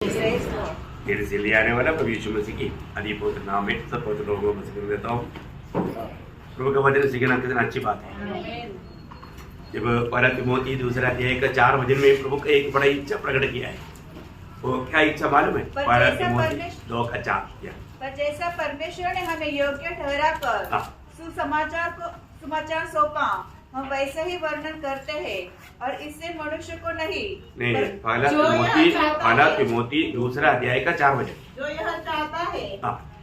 मेरे से ले आने वाला प्रभु यीशु मसीह की आदि पवित्र नाम में सब पवित्र लोगों को मसीह देता हूँ। प्रभु का वचन सीखना कितना अच्छी बात है। जब पहला तिमोथी दूसरा अध्याय का 4 वचन में प्रभु का एक बड़ा इच्छा प्रकट किया है। वो क्या इच्छा मालूम है? पहला तिमोथी 2:4। पर जैसा परमेश्वर ने हमें योग्य ठहरा कर सुसमाचार सौंपा, हम वैसे ही वर्णन करते हैं और इससे मनुष्य को नहीं पहला तिमोथी दूसरा अध्याय का 4 वचन। जो यह चाहता है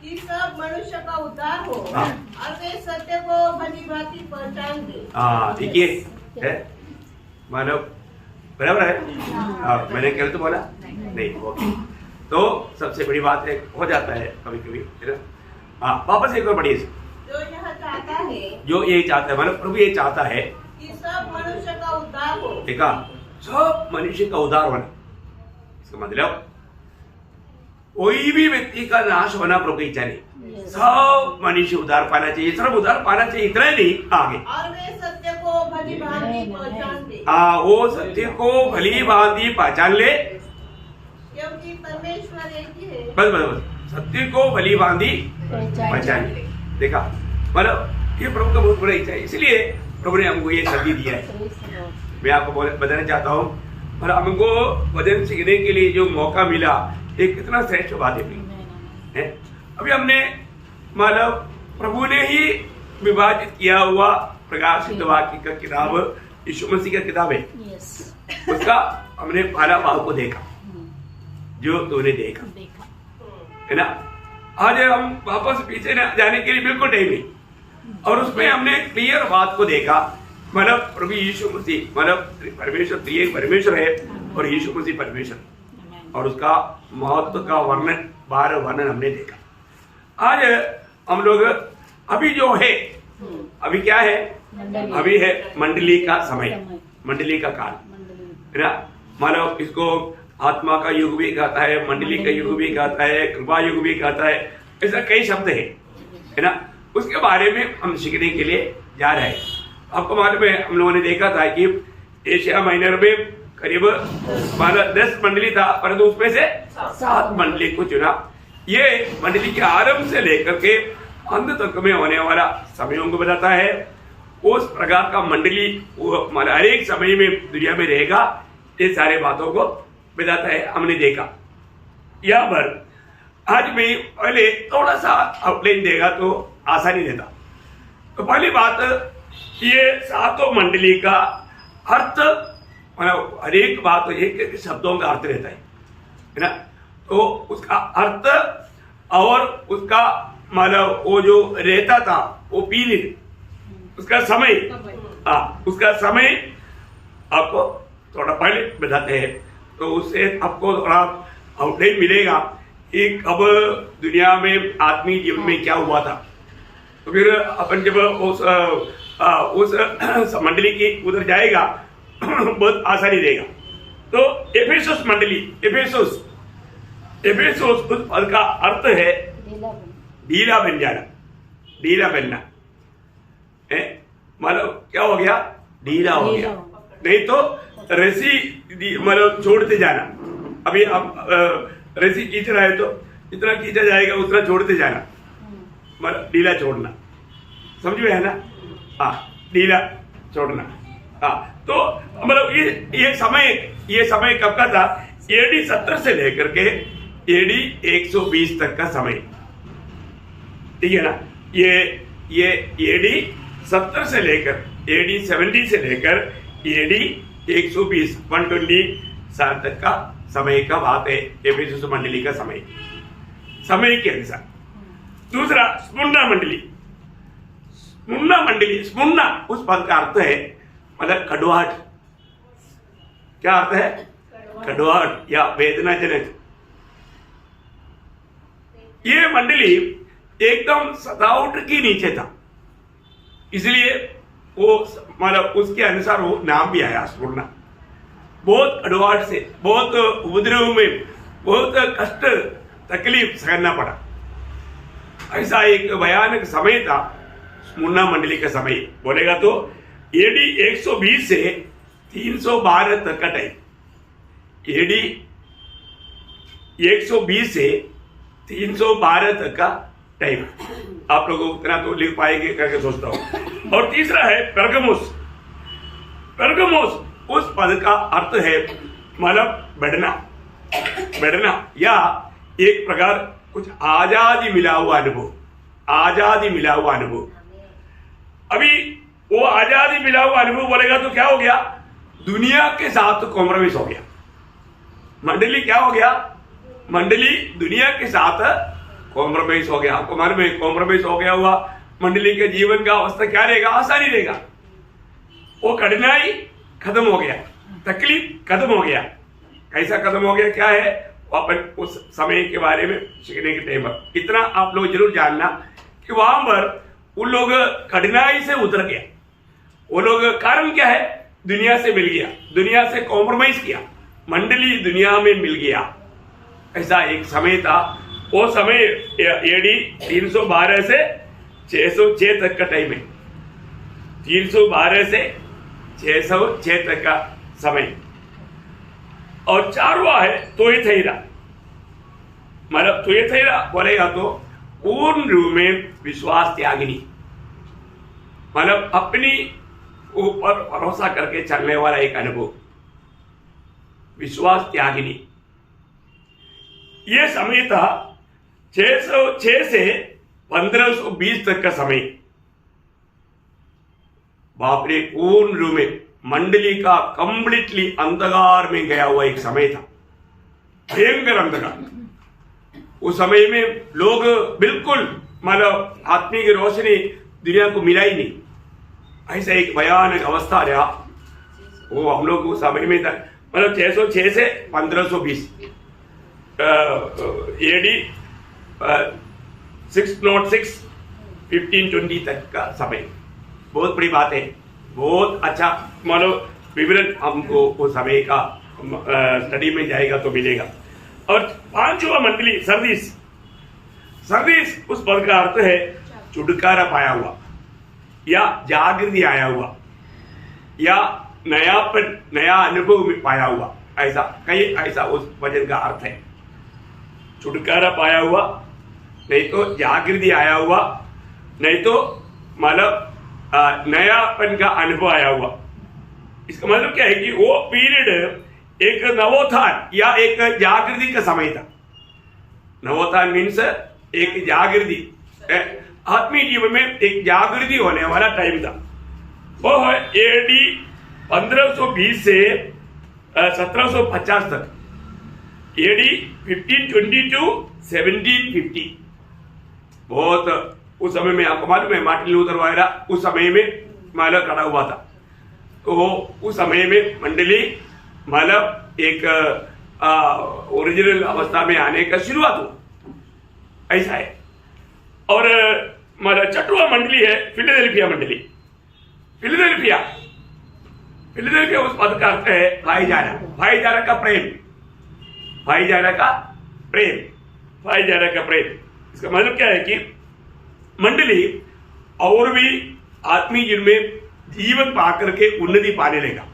कि सब मनुष्य का उद्धार हो और वे सत्य को भली भांति पहचान दे। देखिए मानव बराबर है। मैंने क्या तो बोला नहीं। ओके, तो सबसे बड़ी बात है, हो जाता है कभी कभी। वापस एक बार पढ़िए। जो यह चाहता है, जो ये चाहता है, मतलब प्रभु ये चाहता है कि सब मनुष्य का उद्धार हो। देखा, सब मनुष्य का उद्धार होना। इसका मतलब कोई भी व्यक्ति का नाश होना प्रभु की इच्छा नहीं। सब मनुष्य उद्धार पाना चाहिए, सिर्फ उद्धार पाना चाहिए, इतना ही नहीं, आगे और वे सत्य को भली भांति पहचान ले। वो सत्य को भली भांति पहचान ले, क्योंकि परमेश्वर एक ही है। बस सत्य को भली भांति पहचान ले। देखा, मतलब ये प्रभु का बहुत बड़ा इच्छा है, इसलिए प्रभु ने हमको ये शक्ति दिया है। मैं आपको बताना चाहता हूँ, और हमको वचन सीखने के लिए जो मौका मिला, एक कितना श्रेष्ठ बात है। अभी हमने मतलब प्रभु ने ही विभाजित किया हुआ प्रकाशित वाक्य का किताब, यीशु मसीह का किताब है। उसका हमने पहला भाग को देखा, जो तूने देखा है ना। आज हम वापस पीछे जाने के लिए बिल्कुल टाइम नहीं, और उसमें हमने क्लियर बात को देखा। मतलब प्रभु यीशु मसीह, मतलब परमेश्वर त्रिएक परमेश्वर है और यीशु मसीह परमेश्वर, और उसका महत्व का वर्णन 12 वर्णन हमने देखा। आज हम लोग अभी जो है, अभी क्या है? अभी है मंडली का समय, मंडली का काल है ना। मतलब इसको आत्मा का युग भी कहता है, मंडली का युग भी कहता है, कृपा युग भी कहता है, ऐसा कई शब्द है ना। उसके बारे में हम सीखने के लिए जा रहे हैं। आपको मालूम है, हम लोगों ने देखा था कि एशिया माइनर में करीब 10 मंडली था, परंतु उसमें से 7 मंडली को चुना। ये मंडली के आरंभ से लेकर के अंत तक में होने वाला समयों को बताता है। उस प्रकार का मंडली हर एक समय में दुनिया में रहेगा, ये सारे बातों को बताता है। हमने देखा यहाँ पर। आज मैं पहले थोड़ा सा आउटलाइन देगा तो आसानी देता। तो पहली बात, ये 7 मंडली का अर्थ, मतलब हर एक बात एक शब्दों का अर्थ रहता है ना। तो उसका अर्थ और उसका मतलब वो जो रहता था वो पीरियड, उसका समय, उसका समय आपको थोड़ा पहले बताते हैं, तो उससे आपको थोड़ा आउटलाइन मिलेगा कि कब दुनिया में आदमी जीवन में क्या हुआ था। तो फिर अपन जब उस मंडली की उधर जाएगा बहुत आसानी देगा। तो एफेसुस मंडली, एफेसुस उस पद का अर्थ है ढीला बन जाना, ढीला बनना है। मतलब क्या हो गया? ढीला हो गया, नहीं तो रस्सी मतलब छोड़ते जाना। अभी आप रस्सी खींच रहा है तो जितना खींचा जाएगा उतना छोड़ते जाना, मतलब ढीला छोड़ना, समझ में है ना। ढीला छोड़ना। तो मतलब ये समय कब का था? एडी 70 से लेकर के एडी 120 तक का समय, ठीक है ना। ये एडी 70 से लेकर एडी 70 से लेकर एडी 120 साल तक का समय का बात है। एफेसुस मंडली का समय के अनुसार। दूसरा, स्मुर्ना मंडली। स्मुर्ना उस पद का अर्थ है मतलब कड़वाहट। क्या अर्थ है? कड़वाहट या वेदनाजनक। ये मंडली एकदम सतावट के नीचे था, इसलिए वो मतलब उसके अनुसार वो नाम भी आया स्मुर्ना। बहुत कड़वाहट से, बहुत उपद्रव में, बहुत कष्ट तकलीफ सहना पड़ा, ऐसा एक भयानक समय था स्मुर्ना मंडली का समय। बोलेगा तो एडी 120 से 312 तक का टाइम। एडी 120 से 312 तक का टाइम। आप लोग उतना तो लिख पाएंगे करके सोचता हूं। और तीसरा है पेर्गमुस। पेर्गमुस उस पद का अर्थ है मतलब बढ़ना या एक प्रकार कुछ आजादी मिला हुआ अनुभव, आजादी मिला हुआ अनुभव। अभी वो आजादी मिला हुआ अनुभव बोलेगा तो क्या हो गया, दुनिया के साथ कॉम्प्रोमाइज हो गया। मंडली क्या हो गया, मंडली दुनिया के साथ कॉम्प्रोमाइज हो गया। आपको मालूम है कॉम्प्रोमाइज हो गया हुआ मंडली के जीवन का अवस्था क्या रहेगा, आसानी रहेगा। वो कठिनाई खत्म हो गया, तकलीफ खत्म हो गया। कैसा खत्म हो गया, क्या है अपन उस समय के बारे में सीखने के टाइम पर इतना आप लोग जरूर जानना कि वहां पर उन लोग कठिनाई से उतर गया। वो लोग कारण क्या है, दुनिया से मिल गया, दुनिया से कॉम्प्रोमाइज किया, मंडली दुनिया में मिल गया। ऐसा एक समय था। वो समय एडी 312 से 606 तक का टाइम है। 312 से 606 तक का समय। और चारवा है तोयथैरा। मतलब तोयथैरा बोलेगा तो पूर्ण रूप में विश्वास त्यागिनी, मतलब अपनी ऊपर भरोसा करके चलने वाला एक अनुभव, विश्वास त्यागिनी। यह समय था 606 से 1520 तक का समय। बाप रे, पूर्ण रूप में मंडली का कंप्लीटली अंधकार में गया हुआ एक समय था, भयंकर अंधकार। उस समय में लोग बिल्कुल मतलब आत्मिक रोशनी दुनिया को मिला ही नहीं। ऐसा एक भयानक अवस्था रहा वो हम लोग उस समय में था। मतलब 606 से 1520 एडी 606 1520 तक का समय। बहुत बड़ी बात है, बहुत अच्छा मतलब विवरण हमको उस समय का स्टडी में जाएगा तो मिलेगा। और पांचवा मंडली सर्दिस। सर्दिस उस पद का अर्थ है छुटकारा पाया हुआ या जागृति आया हुआ या नयापन, नया अनुभव में पाया हुआ, ऐसा कई ऐसा उस वचन का अर्थ है। छुटकारा पाया हुआ, नहीं तो जागृति आया हुआ, नहीं तो मतलब नयापन का अनुभव आया हुआ। इसका मतलब क्या है कि वो पीरियड एक नवोत्थान या एक जागृति का समय था। नवोत्थान मीन्स एक जागृति, आत्मीय जीवन में एक जागृति होने वाला टाइम था। वो है एडी 1520 से 1750 तक, एडी 1520 टू 1750। बहुत उस समय में आपको मालूम है मार्टिन लूथर वगैरह उस समय में माला खड़ा हुआ था। तो उस समय में मंडली मतलब एक ओरिजिनल अवस्था में आने का शुरुआत हुआ, ऐसा है। और मतलब छठवां मंडली है फिलाडेल्फिया मंडली। फिलाडेल्फिया, फिलाडेल्फिया उस पद का अर्थ है भाईचारा, भाईचारा का प्रेम, भाईचारा का प्रेम, भाईचारा का प्रेम। इसका मतलब क्या है कि मंडली और भी आत्मीय जीवन में जीवन पाकर के उन्नति पाने लेगा,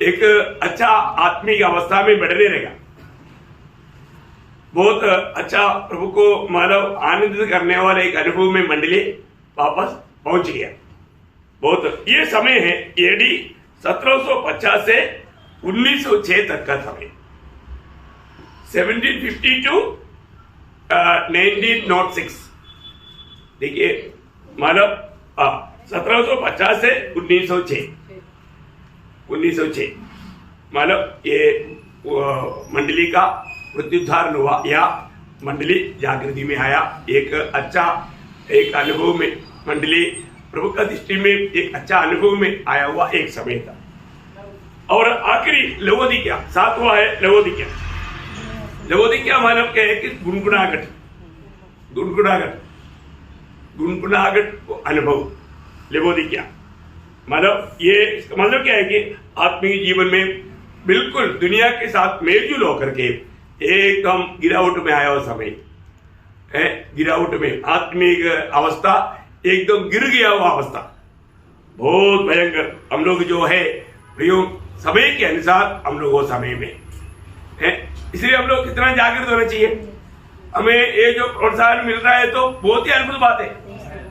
एक अच्छा आत्मिक अवस्था में बढ़ने रहेगा, बहुत अच्छा प्रभु को मानव आनंदित करने वाले एक अनुभव में मंडली वापस पहुंच गया। बहुत ये समय है एडी 1750 से 1906 तक का समय, 1750 टू 1906। देखिए मानव 1750 से 1906 मतलब ये मंडली का प्रत्युत्थान हुआ या मंडली जागृति में आया, एक अच्छा एक अनुभव में मंडली प्रभु का दृष्टि में एक अच्छा अनुभव में आया हुआ एक समय था। और आखिरी लवोदिकिया, सातवां है लवोदिकिया। लवोदिकिया मतलब क्या है कि गुनगुनाहट, गुनगुनाहट, गुनगुनाहट अनुभव। लवोदिकिया मतलब ये मतलब क्या है कि आत्मिक जीवन में बिल्कुल दुनिया के साथ मेलजुल होकर के एकदम गिरावट में आया हुआ समय है, गिरावट में आत्मिक अवस्था एकदम गिर गया हुआ अवस्था, बहुत भयंकर। हम लोग जो है प्रयोग समय के अनुसार हम लोग वो समय में है इसलिए हम लोग कितना जागृत होना चाहिए। हमें ये जो प्रोत्साहन मिल रहा है तो बहुत ही अद्भुत बात है।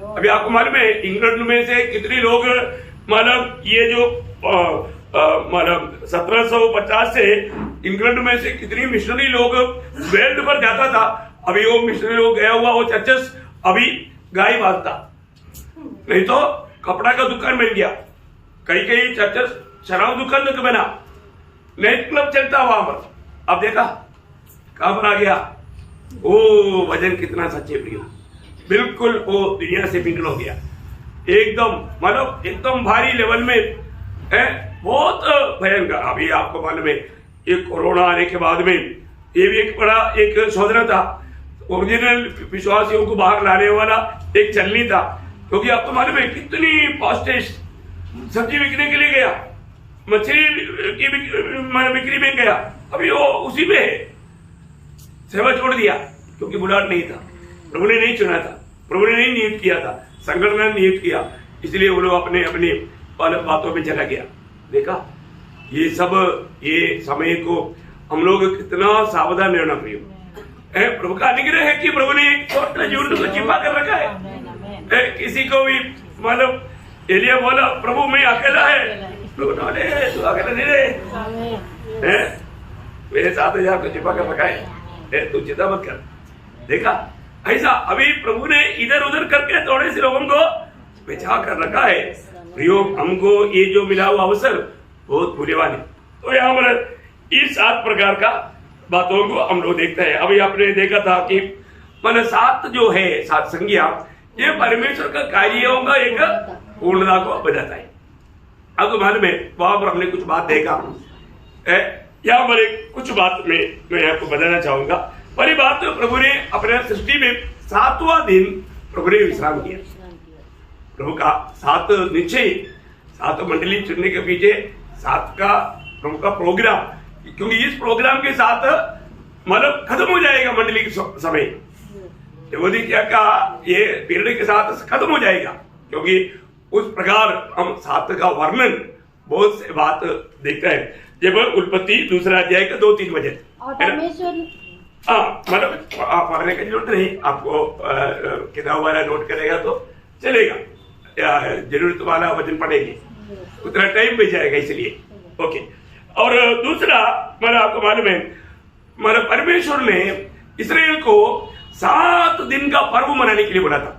अभी आपको मालूम है इंग्लैंड में से कितने लोग मतलब ये जो मतलब 1750 से इंग्लैंड में से कितनी मिशनरी लोग वर्ल्ड पर जाता था। अभी वो मिशनरी लोग गया हुआ वो चर्चेस अभी गाय बांधता, नहीं तो कपड़ा का दुकान मिल गया, कई कई चर्चेस शराब दुकान तो बना, नाइट क्लब चलता वहां पर। अब देखा कहां पर आ गया वो वजन कितना सच्चे प्रियो, बिल्कुल वो दुनिया से बिगड़ हो गया एकदम, मतलब एकदम भारी लेवल में है, बहुत भयंकर। अभी आपको मालूम है ये कोरोना आने के बाद में ये भी एक बड़ा एक शोधना था, ओरिजिनल विश्वासियों को बाहर लाने वाला एक चलनी था, क्योंकि आपको मालूम है कितनी फास्टेस्ट सब्जी बिकने के लिए गया, मछली की बिक्री में गया, अभी वो उसी में है, सेवा छोड़ दिया क्योंकि बुलाहट नहीं था, प्रभु ने नहीं चुना था, प्रभु ने नहीं नियुक्त किया था, संगठन ने नियुक्त किया, इसलिए वो लोग अपने अपने बातों में चला गया। देखा ये सब, ये समय को हम लोग कितना सावधान रहना प्रिय। प्रभु का अनुग्रह है कि प्रभु ने एक छोटा झुंड को छिपा कर रखा है। किसी को भी मतलब एलिया बोला प्रभु मैं अकेला है, प्रभु बोले तू अकेला नहीं रहे, मेरे 7,000 को छिपा कर रखा है, तू चिंता मत कर। देखा ऐसा अभी प्रभु ने इधर उधर करके थोड़े से लोगों को बचा कर रखा है। प्रियो हमको ये जो मिला हुआ अवसर बहुत मूल्यवान है। तो यहाँ पर इस 7 प्रकार का बातों को हम लोग देखते हैं। अभी आपने देखा था कि मन 7 जो है 7 संज्ञा, ये परमेश्वर का कार्यों का एक पूर्णता को बताता है। अब मालूम है वहां पर हमने कुछ बात देखा, यहाँ पर कुछ बात मैं आपको बताना चाहूंगा। पहली बात तो प्रभु ने अपने सृष्टि में 7वां दिन प्रभु ने विश्राम किया। प्रभु का 7 निश्चय, 7 मंडली चुनने के पीछे 7 का प्रभु का प्रोग्राम, क्योंकि इस प्रोग्राम के साथ मतलब खत्म हो जाएगा मंडली के समय, यहूदी क्या का ये पीरियड के साथ खत्म हो जाएगा, क्योंकि उस प्रकार हम 7 का वर्णन बहुत से बात देखते हैं। जब उत्पत्ति 2 अध्याय का 2-3 बजे मतलब पढ़ने की जरूरत नहीं, आपको किताब वाला नोट करेगा तो चलेगा, जरूरत वाला वचन पढ़ेगी उतना टाइम भी जाएगा, इसलिए ओके। और दूसरा मतलब आपको मालूम है मतलब परमेश्वर ने इस्राएल को 7 दिन का पर्व मनाने के लिए बोला था।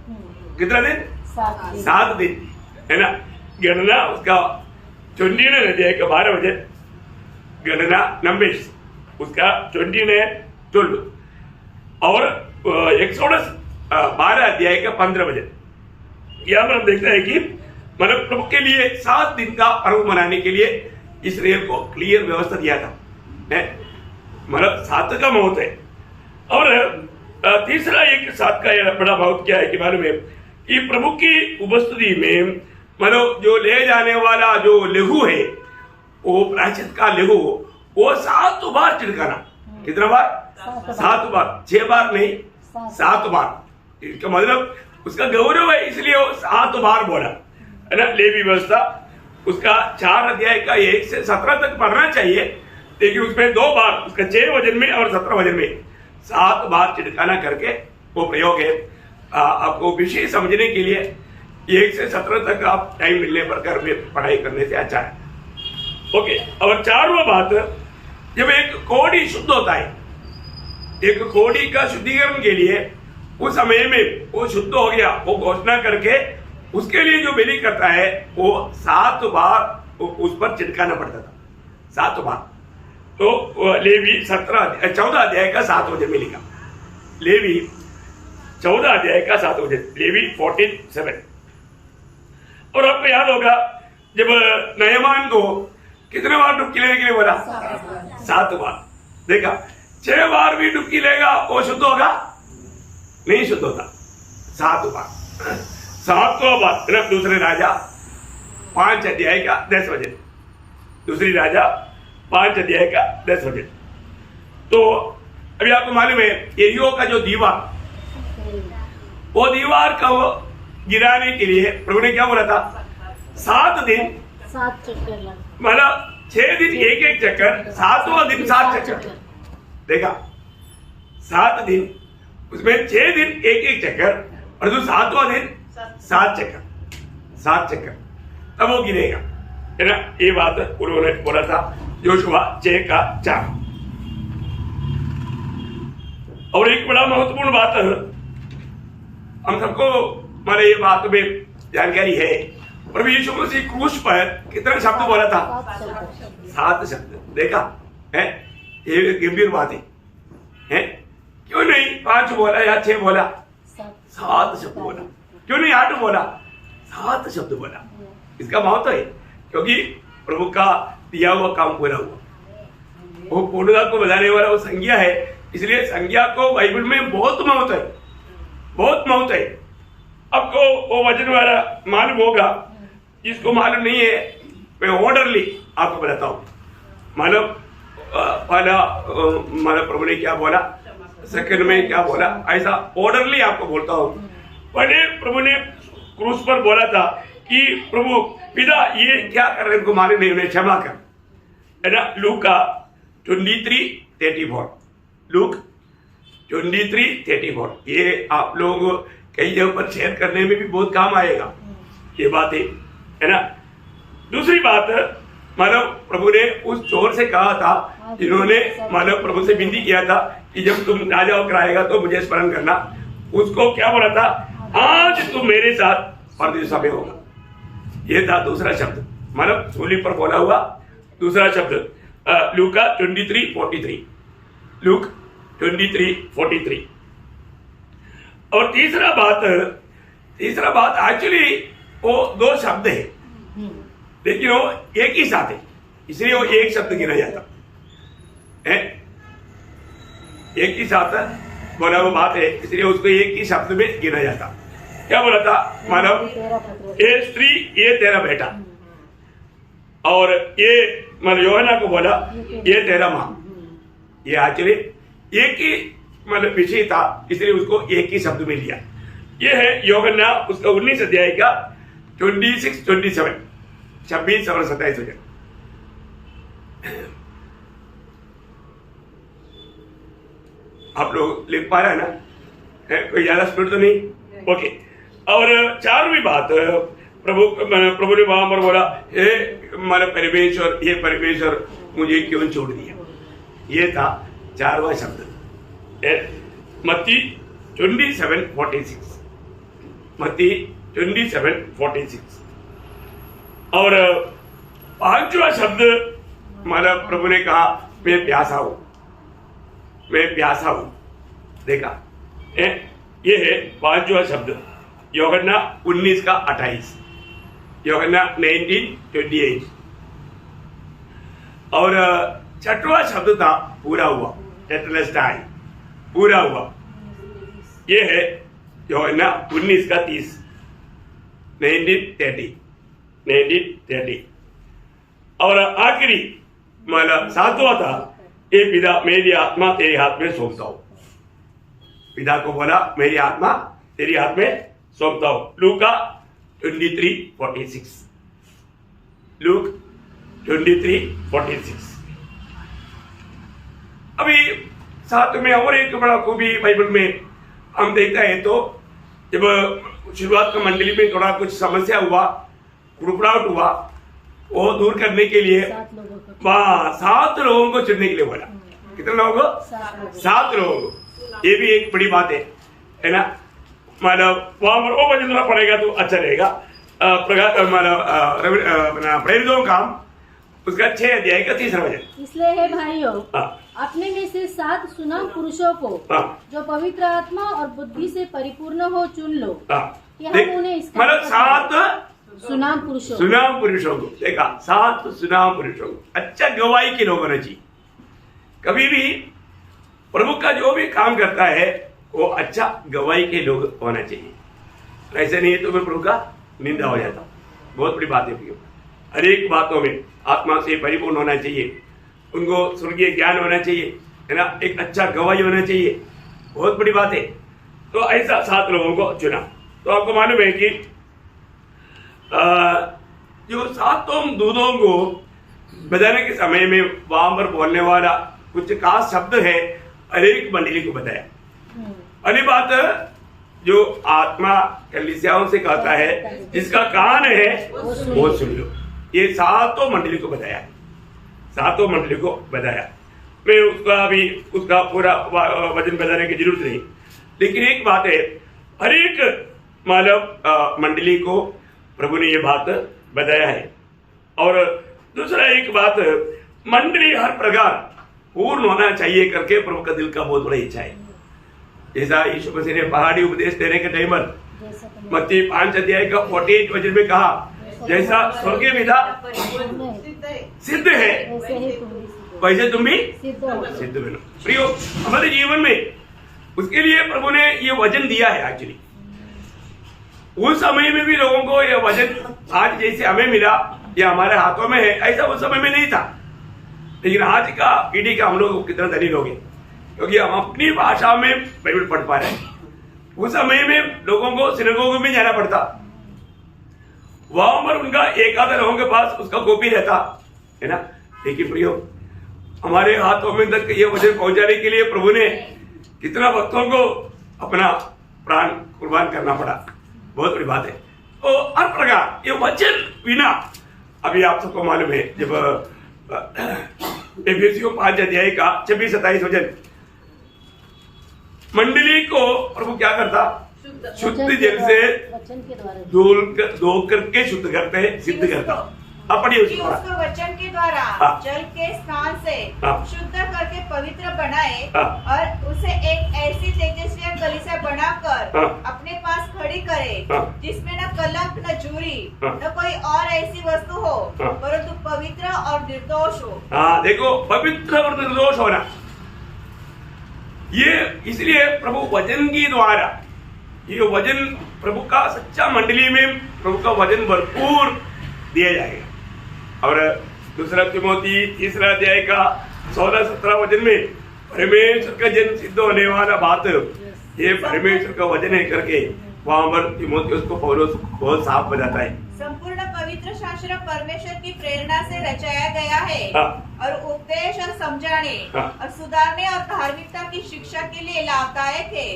कितना दिन? 7 दिन है ना। गणना उसका 29 अध्याय का 12 बजे, गणना नंबर्स उसका 29:12 और एक्सोडस 12 अध्याय का 15 बजे। यहाँ पर हम देखते हैं कि मतलब प्रभु के लिए 7 दिन का पर्व मनाने के लिए इस्राएल को क्लियर व्यवस्था दिया था, मतलब 7 का महत्व है। और तीसरा एक 7 का बड़ा महत्व क्या है कि मालूम है कि प्रभु की उपस्थिति में मतलब जो ले जाने वाला जो लहू है, वो प्रायश्चित का लहू, वो 7 बार छिड़काना। कितना बार? 7 बार, 6 बार नहीं, 7 बार। इसका मतलब उसका गौरव है, इसलिए वो 7 बार बोला है ना। लेवी व्यवस्था उसका 4 अध्याय का 1 से 17 तक पढ़ना चाहिए, लेकिन उसमें 2 बार, उसका 6 वजन में और 17 वजन में 7 बार छिड़काना करके वो प्रयोग है। आपको विषय समझने के लिए 1 से 17 तक आप टाइम मिलने पर घर में पढ़ाई करने से अच्छा है, ओके। और 4वां बात, जब एक कोड़ी शुद्ध होता है, एक कोड़ी का शुद्धिकरण के लिए उस समय में वो शुद्ध हो गया, वो घोषणा करके उसके लिए जो बलि करता है वो 7 बार उस पर छिड़काना पड़ता था, 7 बार। तो लेवी 14 अध्याय का 7 वजन में लिखा, लेवी 14 अध्याय का 7 वजन, लेवी 14:7। और आपको याद होगा जब नयमान को कितने बार डुबकी लेने के लिए बोला? 7 बार। देखा 6 बार भी डुबकी लेगा वो शुद्ध होगा? नहीं शुद्ध होता। 7 बार, 7वां बार। दूसरे राजा 5 अध्याय का 10 वजन, दूसरी राजा 5 अध्याय का 10 वजन। तो अभी आपको मालूम है यरीहो का जो दीवार, वो दीवार को गिराने के लिए प्रभु ने क्या बोला था? 7 दिन 7 चक्कर, मतलब 6 दिन 1-1 चक्कर, 7वां दिन 7 चक्कर। देखा 7 दिन, उसमें 6 दिन एक चक्कर, और जो 7वां दिन 7 चक्कर, तब वो गिरेगा, है ना। ये बात उन्होंने बोला था योशुआ 6:4। और एक बड़ा महत्वपूर्ण बात हम सबको हमारे ये बात में जानकारी है, प्रभु यीशु मसीह क्रूस पर कितने शब्द बोला था? 7 शब्द। देखा है, ये गंभीर बात है? क्यों नहीं 5 बोला या 6 बोला? 7 शब्द बोला। क्यों नहीं 8 बोला? 7 शब्द बोला। इसका महत्व है, क्योंकि प्रभु का दिया हुआ काम पूरा हुआ। वो पूर्णता को बताने वाला वो संज्ञा है, इसलिए संज्ञा को बाइबल में बहुत महत्व है, बहुत महत्व है। आपको वो वचन वाला मालूम होगा, जिसको मालूम नहीं है मैं ऑर्डरली आपको बताता हूँ। मालूम पहला मालूम प्रभु ने क्या बोला, सेकंड में क्या बोला, ऐसा ऑर्डरली आपको बोलता हूँ। पहले प्रभु ने क्रूस पर बोला था कि प्रभु पिता ये क्या कर रहे हैं, इनको मालूम नहीं, उन्हें क्षमा कर, है ना। लूका 23:34, लूक 23:34, ये आप लोग कई जगह पर शेयर करने में भी बहुत काम आएगा ये बात है ना। दूसरी बात, मानव प्रभु ने उस चोर से कहा था, जिन्होंने मानव प्रभु से विनती किया था कि जब तुम राजा होकर आएगा तो मुझे स्मरण करना, उसको क्या बोला था? आज तुम मेरे साथ परदेश में होगा। ये था दूसरा शब्द, मानव सूली पर बोला हुआ दूसरा शब्द। लूका 23:43, लूक 23:43। और तीसरा बात एक्चुअली वो 2 शब्द है, लेकिन वो एक ही साथ है, इसलिए वो एक शब्द गिना जाता है। एक ही साथ बोला वो बात है, इसलिए उसको एक ही शब्द में गिना जाता। क्या बोला था? मानव ये स्त्री, ये तेरा बेटा, और ये मतलब यूहन्ना को बोला ये तेरा माँ। ये एक्चुअली एक ही मतलब विषय था, इसलिए उसको एक ही शब्द में लिया। ये है यूहन्ना उसका 19 अध्याय का 26-27, 26 और 27 हो जाए। आप लोग लिख पा रहे हैं ना? कोई ज्यादा स्पीड तो नहीं? ओके। और 4वीं बात, प्रभु ने वहां पर बोला, हे हमारे परमेश्वर, ये परमेश्वर मुझे क्यों छोड़ दिया। ये था 4वां शब्द, मत्ती 27:46, मत्ती 27:46। और 5वां शब्द हमारा प्रभु ने कहा, मैं प्यासा हूं, मैं प्यासा हूं। देखा ये है 5वां शब्द, यूहन्ना 19:28, यूहन्ना 19:28। और 6वां शब्द था पूरा हुआ, टेटलेस्टाई, पूरा हुआ। ये है यूहन्ना 19:30, 19:30। और आखिरी मतलब 7वां था, ये पिता मेरी आत्मा तेरे हाथ में सौंपता हूं। पिता को बोला मेरी आत्मा तेरे हाथ में सौंपता हूं। लूका 23:46, लूक 23:46। अभी साथ में और एक बड़ा खूबी बाइबल में हम देखते हैं, तो जब शुरुआत का मंडली में थोड़ा कुछ समस्या हुआ, गुड़गुड़ाहट हुआ, वो दूर करने के लिए 7 लोगों को चुनने के लिए बोला। कितने लोगों को? 7 लोगों को। ये भी एक बड़ी बात है ना। मतलब वहां पर वो वचन पड़ेगा तो अच्छा रहेगा। प्रेरितों काम उसका 6 अध्याय का 3रा वचन। इसलिए है भाइयों, अपने में से 7 सुनाम पुरुषों को जो पवित्र आत्मा और बुद्धि से परिपूर्ण हो चुन लो, कि हम उन्हें मतलब 7 सुनाम पुरुषों को। देखा, 7 सुनाम पुरुषों को, अच्छा गवाही के लोग होना चाहिए। कभी भी प्रभु का जो भी काम करता है वो अच्छा गवाही के लोग होना चाहिए। ऐसे नहीं तो प्रभु का निंदा हो जाता। बहुत बड़ी बात है। हर एक बातों में आत्मा से परिपूर्ण होना चाहिए, उनको स्वर्गीय ज्ञान होना चाहिए, है ना, एक अच्छा गवाही होना चाहिए। बहुत बड़ी बात है। तो ऐसा 7 लोगों को चुना। तो आपको मालूम है कि जो 7 दूतों को बजाने के समय में वहां पर बोलने वाला कुछ खास शब्द है, अनेक मंडली को बताया। पहली बात जो आत्मा कलीसियाओं से कहता है, जिसका कान है वो सुन लो। ये सातों मंडली को बताया, सातों मंडली को बताया। मैं उसका पूरा वचन बताने की जरूरत नहीं, लेकिन एक बात है, हर एक मानव मंडली को प्रभु ने ये बात बताया है। और दूसरा एक बात, मंडली हर प्रकार पूर्ण होना चाहिए करके प्रभु का दिल का बहुत बड़ा इच्छा है। जैसा यीशु मसीह ने पहाड़ी उपदेश देने के टाइम पर मत्ती 5 अध्याय का 48 वचन में कहा, जैसा स्वर्गीय विधा सिद्ध है वैसे तुम भी सिद्ध बनो। प्रियो, हमारे जीवन में उसके लिए प्रभु ने ये वचन दिया है। एक्चुअली उस समय में भी लोगों को ये वचन आज जैसे हमें मिला, ये हमारे हाथों में है, ऐसा उस समय में नहीं था। लेकिन आज का पीढ़ी का हम लोग कितना धनी लोग हैं, क्योंकि हम अपनी भाषा में बाइबल पढ़ पा रहे हैं। उस समय में लोगों को सिनेगोग में जाना पड़ता, वहां पर उनका एक आधा लोगों के पास उसका कॉपी रहता है ना। लेकिन प्रियो, हमारे हाथों में तक ये वचन पहुंचाने के लिए प्रभु ने कितना भक्तों को अपना प्राण कुर्बान करना पड़ा, बहुत बड़ी बात है। तो हर प्रकार ये वचन बिना, अभी आप सबको मालूम है, जब एफिसियों 5 अध्याय का 26-27 वचन, मंडली को प्रभु क्या करता, शुद्ध जल से धो करके शुद्ध करते, सिद्ध करता। अब पढ़िए उसको वचन के द्वारा जल के स्थान से शुद्ध करके पवित्र बनाए और उसे एक ऐसी तेजस्वी कलीसिया बनाकर अपने पास खड़ी करे, जिसमें न कलंक न झूरी न कोई और ऐसी वस्तु हो, परंतु पवित्र और निर्दोष हो। हाँ, देखो, पवित्र और निर्दोष होना, ये इसलिए प्रभु वचन के द्वारा, ये वचन प्रभु का सच्चा मंडली में प्रभु का वचन भरपूर दिया जाएगा। और दूसरा तिमोथी 3 अध्याय का 16-17 वचन में परमेश्वर का जन सिद्ध होने वाला बात, ये परमेश्वर का वचन है करके वहां पर तिमोथी उसको पौलुस बहुत साफ बताता है। संपूर्ण पवित्र शास्त्र परमेश्वर की प्रेरणा से रचाया गया है और उपदेश और समझाने और सुधारने और धार्मिकता की शिक्षा के लिए लाभदायक है,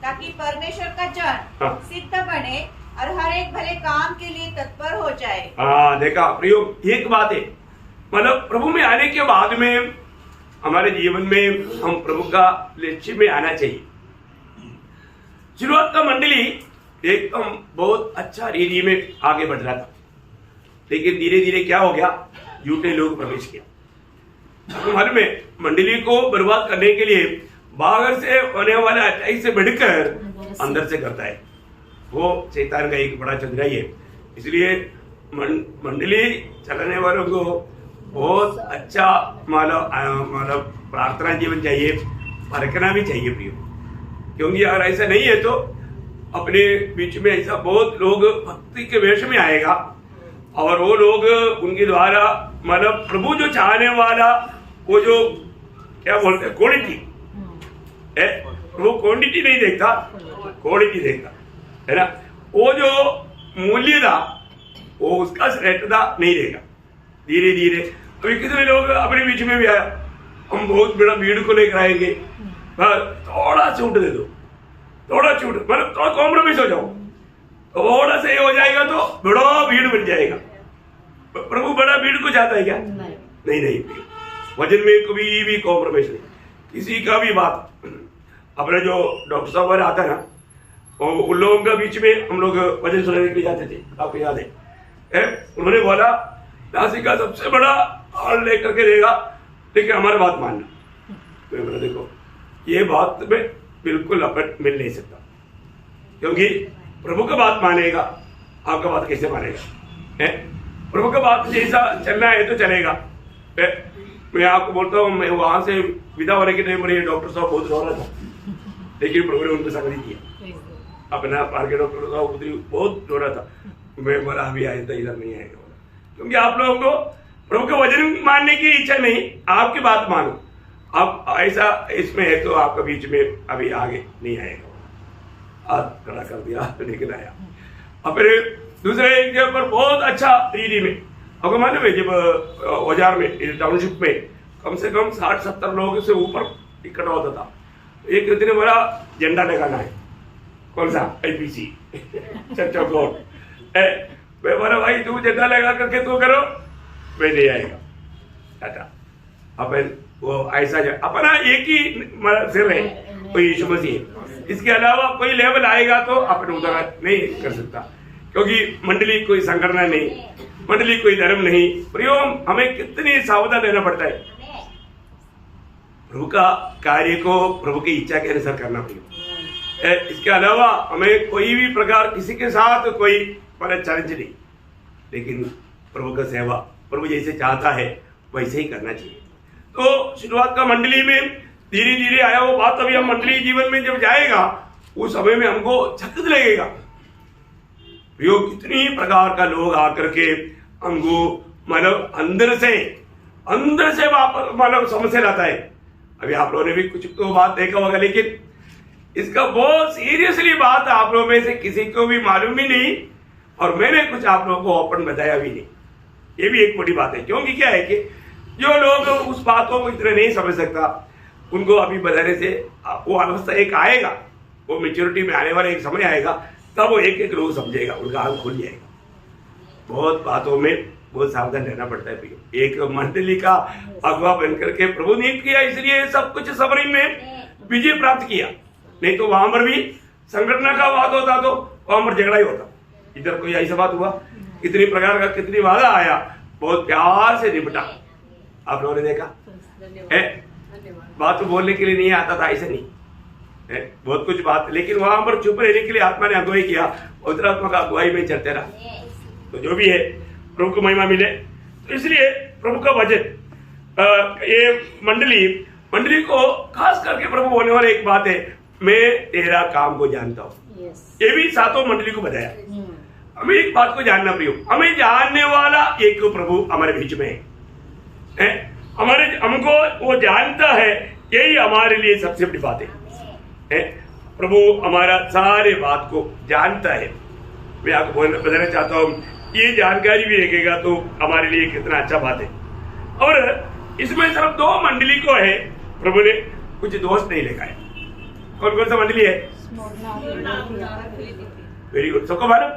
ताकि परमेश्वर का जन सिद्ध बने और हर एक भले काम के लिए तत्पर हो जाए। देखा प्रियो, एक बात है, मतलब प्रभु में आने के बाद में हमारे जीवन में हम प्रभु का लक्ष्य में आना चाहिए। शुरुआत का मंडली एकदम बहुत अच्छा रीति में आगे बढ़ रहा था, लेकिन धीरे धीरे क्या हो गया, झूठे लोग प्रवेश किया। हमारे में मंडली को बर्बाद करने के लिए बाहर से होने वाला अच्छाई से बढ़कर अंदर से करता है, वो शैतान का एक बड़ा चतुराई है। इसलिए मंडली चलाने वालों को बहुत अच्छा मतलब प्रार्थना जीवन चाहिए, परखना भी चाहिए प्रियो, क्योंकि अगर ऐसा नहीं है तो अपने बीच में ऐसा बहुत लोग भक्ति के वेश में आएगा और वो लोग उनके द्वारा मतलब प्रभु जो चाहने वाला, वो जो क्या बोलते हैं क्वालिटी है, वो क्वांटिटी नहीं देखता, क्वालिटी देखता है ना। वो जो मूल्य था वो उसका श्रेष्ठता नहीं देगा। धीरे धीरे अभी कितने लोग अपने बीच में भी आया, हम बहुत बड़ा भीड़ को लेकर आएंगे, थोड़ा छूट दे दो, थोड़ा छूट, मतलब थोड़ा कॉम्प्रोमाइज हो जाओ, थोड़ा सा ये हो जाएगा तो बड़ा भीड़ बन जाएगा। प्रभु बड़ा भीड़ को चाहता है क्या? नहीं, वजन में कभी भी कॉम्प्रोमाइज नहीं, किसी का भी बात। अपने जो डॉक्टर साहब आता है ना, उन लोगों के बीच में हम लोग वजन सुनाने के लिए जाते थे, आपको याद है? उन्होंने बोला नासिक का सबसे बड़ा हाल लेकर के देगा, लेकिन हमारी बात मानना। मैं बोला देखो, ये बात में बिल्कुल अपन मिल नहीं सकता, क्योंकि प्रभु का बात मानेगा, आपका बात कैसे मानेगा? प्रभु का बात जैसा चलना है तो चलेगा। मैं आपको बोलता हूँ, मैं वहां से विदा होने के टाइम पर डॉक्टर साहब बहुत रो रहा था, लेकिन प्रभु ने उनको संगति किया। अपना पार के डॉक्टर साहब बहुत रो रहा था, मैं बोला अभी आए तो इधर नहीं आएगा, क्योंकि आप लोगों को प्रभु का वचन मानने की इच्छा नहीं, आपकी बात मानो। अब ऐसा इसमें है तो आपके बीच में अभी आगे नहीं आएगा। हाथ खड़ा कर दिया, लेकिन आया। और फिर दूसरे एक जगह पर बहुत अच्छा रीति में, आपको मालूम है, जब औजार में टाउनशिप में कम से कम 60-70 लोगों से ऊपर इकट्ठा होता था, एक इतने बड़ा झंडा लगाना है, कौन सा, IPC चर्च ऑफ गॉड। मैं बोला भाई तू झंडा लगा करके तू करो, मैं नहीं आएगा टाटा। अपन वो ऐसा अपना एक ही सिर है, कोई यीशु मसीह, इसके अलावा कोई लेवल आएगा तो अपन उधर नहीं कर सकता, क्योंकि मंडली कोई संगठन नहीं, मंडली कोई धर्म नहीं। प्रियो हमें कितनी सावधान रहना पड़ता है, प्रभु का कार्य को प्रभु की इच्छा के अनुसार करना पड़ेगा। इसके अलावा हमें कोई भी प्रकार किसी के साथ कोई चैलेंज नहीं, लेकिन प्रभु का सेवा प्रभु जैसे चाहता है वैसे ही करना चाहिए। तो शुरुआत का मंडली में धीरे धीरे आया वो बात, अभी हम मंडली जीवन में जब जाएगा उस समय में हमको झटक लगेगा, कितनी प्रकार का लोग आकर के हमको मतलब अंदर से मतलब समस्या लाता है। अभी आप लोगों ने भी कुछ तो बात देखा होगा, लेकिन इसका बहुत सीरियसली बात आप लोगों में से किसी को भी मालूम ही नहीं, और मैंने कुछ आप लोगों को ओपन बताया भी नहीं। ये भी एक बड़ी बात है, क्योंकि क्या है कि जो लोग उस बातों को इतना नहीं समझ सकता, उनको अभी बताने से वो अवस्था एक आएगा, वो मेच्योरिटी में आने वाला एक समय आएगा, तब वो एक एक लोग समझेगा, उनका आंख खुल जाएगा। बहुत बातों में बहुत सावधान रहना पड़ता है। एक मंडली का अगवा बनकर के प्रभु नियुक्त किया, इसलिए सब कुछ सबरी में विजय प्राप्त किया, नहीं तो वहां पर भी संगठन का बात होता तो वहां पर झगड़ा ही होता। इधर कोई ऐसा बात हुआ, कितनी प्रकार का कितनी वादा आया, बहुत प्यार से निपटा। आप लोगों ने देखा है, बात तो बोलने के लिए नहीं आता था, ऐसे नहीं है, बहुत कुछ बात, लेकिन वहां पर चुप रहने के लिए आत्मा ने अगुवाई किया, उत्तरात्मा अगुवाई में चलते रहा। तो जो भी है प्रभु को महिमा मिले। तो इसलिए प्रभु का वचन ये मंडली को खास करके प्रभु बोलने वाला एक बात है, मैं तेरा काम को जानता हूँ। ये भी सातों मंडली को बताया। हमें एक बात को जानना प्रियो, हमें जानने वाला एक प्रभु हमारे बीच में है, हमको वो जानता है, यही हमारे लिए सबसे बड़ी बात है। प्रभु हमारा सारे बात को जानता है। मैं आपको बताना चाहता हूँ, ये जानकारी भी रखेगा तो हमारे लिए कितना अच्छा बात है। और इसमें सिर्फ दो मंडली को है प्रभु ने कुछ दोष नहीं लिखा है। कौन कौन सा मंडली है? वेरी गुड, सबको मालूम,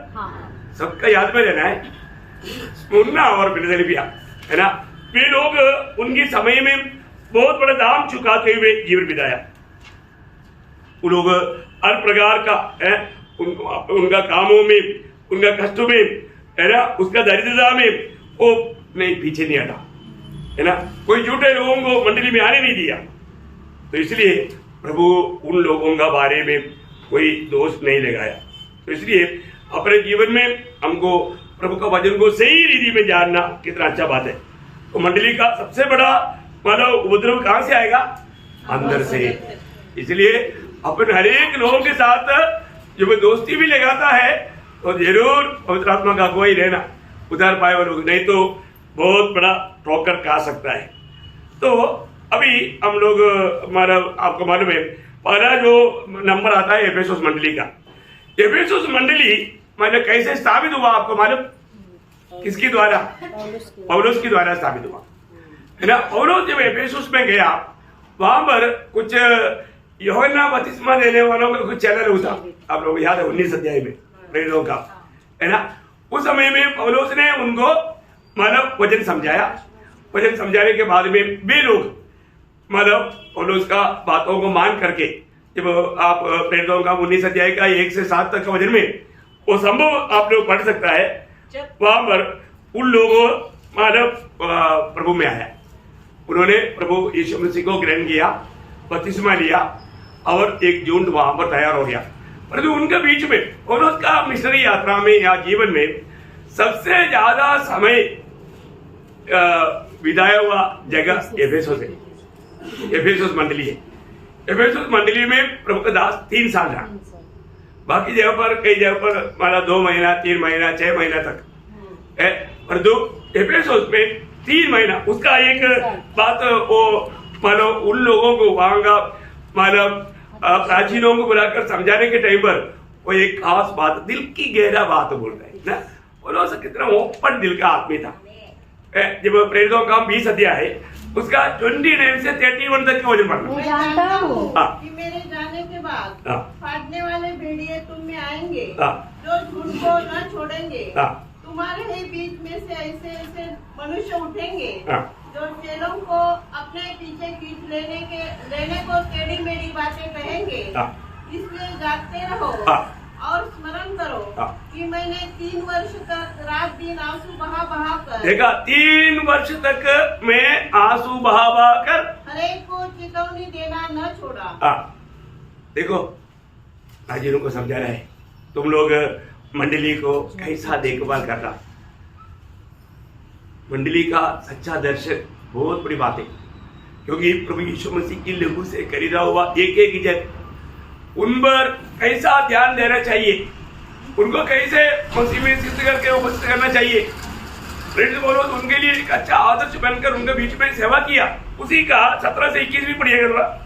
सबका याद में रहना है, स्मुरना और फिलदेल्फिया, है ना। वे लोग उनके समय में बहुत बड़ा दाम चुकाते हुए जीवन बिताया। वो लोग हर प्रकार का है, उनका कामों में, उनका कष्टों में, है ना, उसका दरिद्रता में वो नहीं पीछे नहीं हटा, है ना। कोई झूठे लोगों को मंडली में आने नहीं दिया। तो इसलिए प्रभु उन लोगों का बारे में कोई दोष नहीं लगाया। तो इसलिए अपने जीवन में हमको प्रभु का वचन को सही रीति में जानना कितना अच्छा बात है। तो मंडली का सबसे बड़ा मतलब उपद्रव कहां से आएगा? अंदर से। इसलिए अपन हर एक लोगों के साथ जब दोस्ती भी लगाता है तो जरूर पवित्र आत्मा का अगुवाई रहना, उधार पाए वालों, नहीं तो बहुत बड़ा ठोकर खा सकता है। तो अभी हम लोग हमारा आपको मालूम है, पहला जो नंबर आता है एफेसुस मंडली का। एफेसुस मंडली मतलब कैसे स्थापित हुआ आपको मालूम? किसके द्वारा? पौलुस के द्वारा स्थापित हुआ, है ना। पौलुस जब एफेसुस में गया, वहां पर कुछ यूहन्ना बपतिस्मा देने वालों का कुछ चैनल हुआ, आप लोग याद है 19 अध्याय में प्रेरितों का, है ना। उस समय में पौलुस ने उनको मतलब वचन समझाया। वचन समझाने के बाद में वे लोग मतलब पौलुस का बातों को मान करके, जब आप प्रेरितों का 19 अध्याय का 1 से 7 तक का वचन में वो संभव आप लोग पढ़ सकता है, वहां पर उन लोगों मतलब प्रभु में आया, उन्होंने प्रभु यीशु मसीह को ग्रहण किया, बपतिस्मा लिया और एक झुंड वहां पर तैयार हो गया। परंतु उनके बीच में पौलुस का मिशनरी यात्रा में या जीवन में सबसे ज्यादा समय बिताया हुआ जगह एफेसुस है। एफेसुस मंडली है। एफेसुस मंडली में प्रभु का दास 3 साल रहा। बाकी जगह पर कई जगह पर माना 2 महीना, 3 महीना, 6 महीना तक है, और दो एफेसुस में 3 महीना। उसका एक बात वो मानो उन लोगों को वहां का मतलब प्राचीनों को बुलाकर समझाने के टाइम पर वो एक खास बात, दिल की गहरा बात बोल रहे हैं ना। बोलो कितना ओपन दिल का आदमी था। जब प्रेरितों का 20 अध्याय उसका 29 से 31 तक का वजन बढ़ना। मैं जानता हूँ कि मेरे जाने के बाद हाँ। फाड़ने वाले भेड़िए तुम में आएंगे, हाँ। जो झूठ को न छोड़ेंगे। हाँ। तुम्हारे ही बीच में से ऐसे ऐसे मनुष्य उठेंगे, हाँ। जो चेलों को अपने पीछे खींच लेने को टेढ़ी मेढ़ी बातें कहेंगे। हाँ। इसलिए जागते रहो हाँ। और स्मरण करो हाँ। कि मैंने 3 वर्ष तक रात दिन आंसू बहा कर देखा, 3 वर्ष तक मैं आंसू बहा कर हरेक को चेतावनी देना न छोड़ा। हाँ। देखो, हाजिरों को समझा रहा है, तुम लोग मंडली को कैसा देखभाल करना। मंडली का सच्चा दर्शक बहुत बड़ी बात है, क्योंकि प्रभु यीशु मसीह की लहू से खरीदा हुआ एक एक इज्जत, उन पर कैसा ध्यान देना चाहिए, उनको कैसे मसीह में सिद्ध करके उपस्थित करना चाहिए। प्रेरित पौलुस उनके लिए एक अच्छा आदर्श बनकर उनके बीच में सेवा किया। उसी का 17 से 21 भी पढ़िएगा।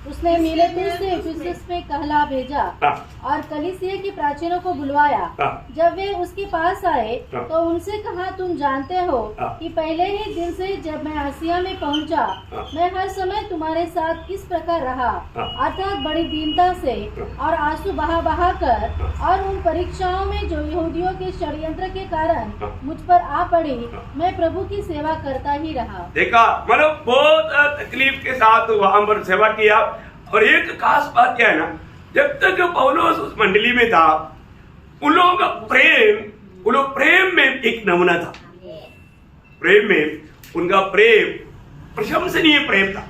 उसने मिलेतुस से इफिसुस में कहला भेजा और कलीसिया के प्राचीनों को बुलवाया। जब वे उसके पास आए तो उनसे कहा, तुम जानते हो कि पहले ही दिन से जब मैं आसिया में पहुंचा, मैं हर समय तुम्हारे साथ किस प्रकार रहा, अर्थात बड़ी दीनता से और आंसू बहा कर, और उन परीक्षाओं में जो यहूदियों के षड्यंत्र के कारण मुझ पर आ पड़ी, मैं प्रभु की सेवा करता ही रहा। देखा, मतलब बहुत तकलीफ के साथ वहां पर सेवा किया। और एक खास बात क्या है ना, जब तक पौलुस उस मंडली में था, उन लोगों का प्रेम में एक नमूना था। प्रेम में उनका प्रेम प्रशंसनीय प्रेम था,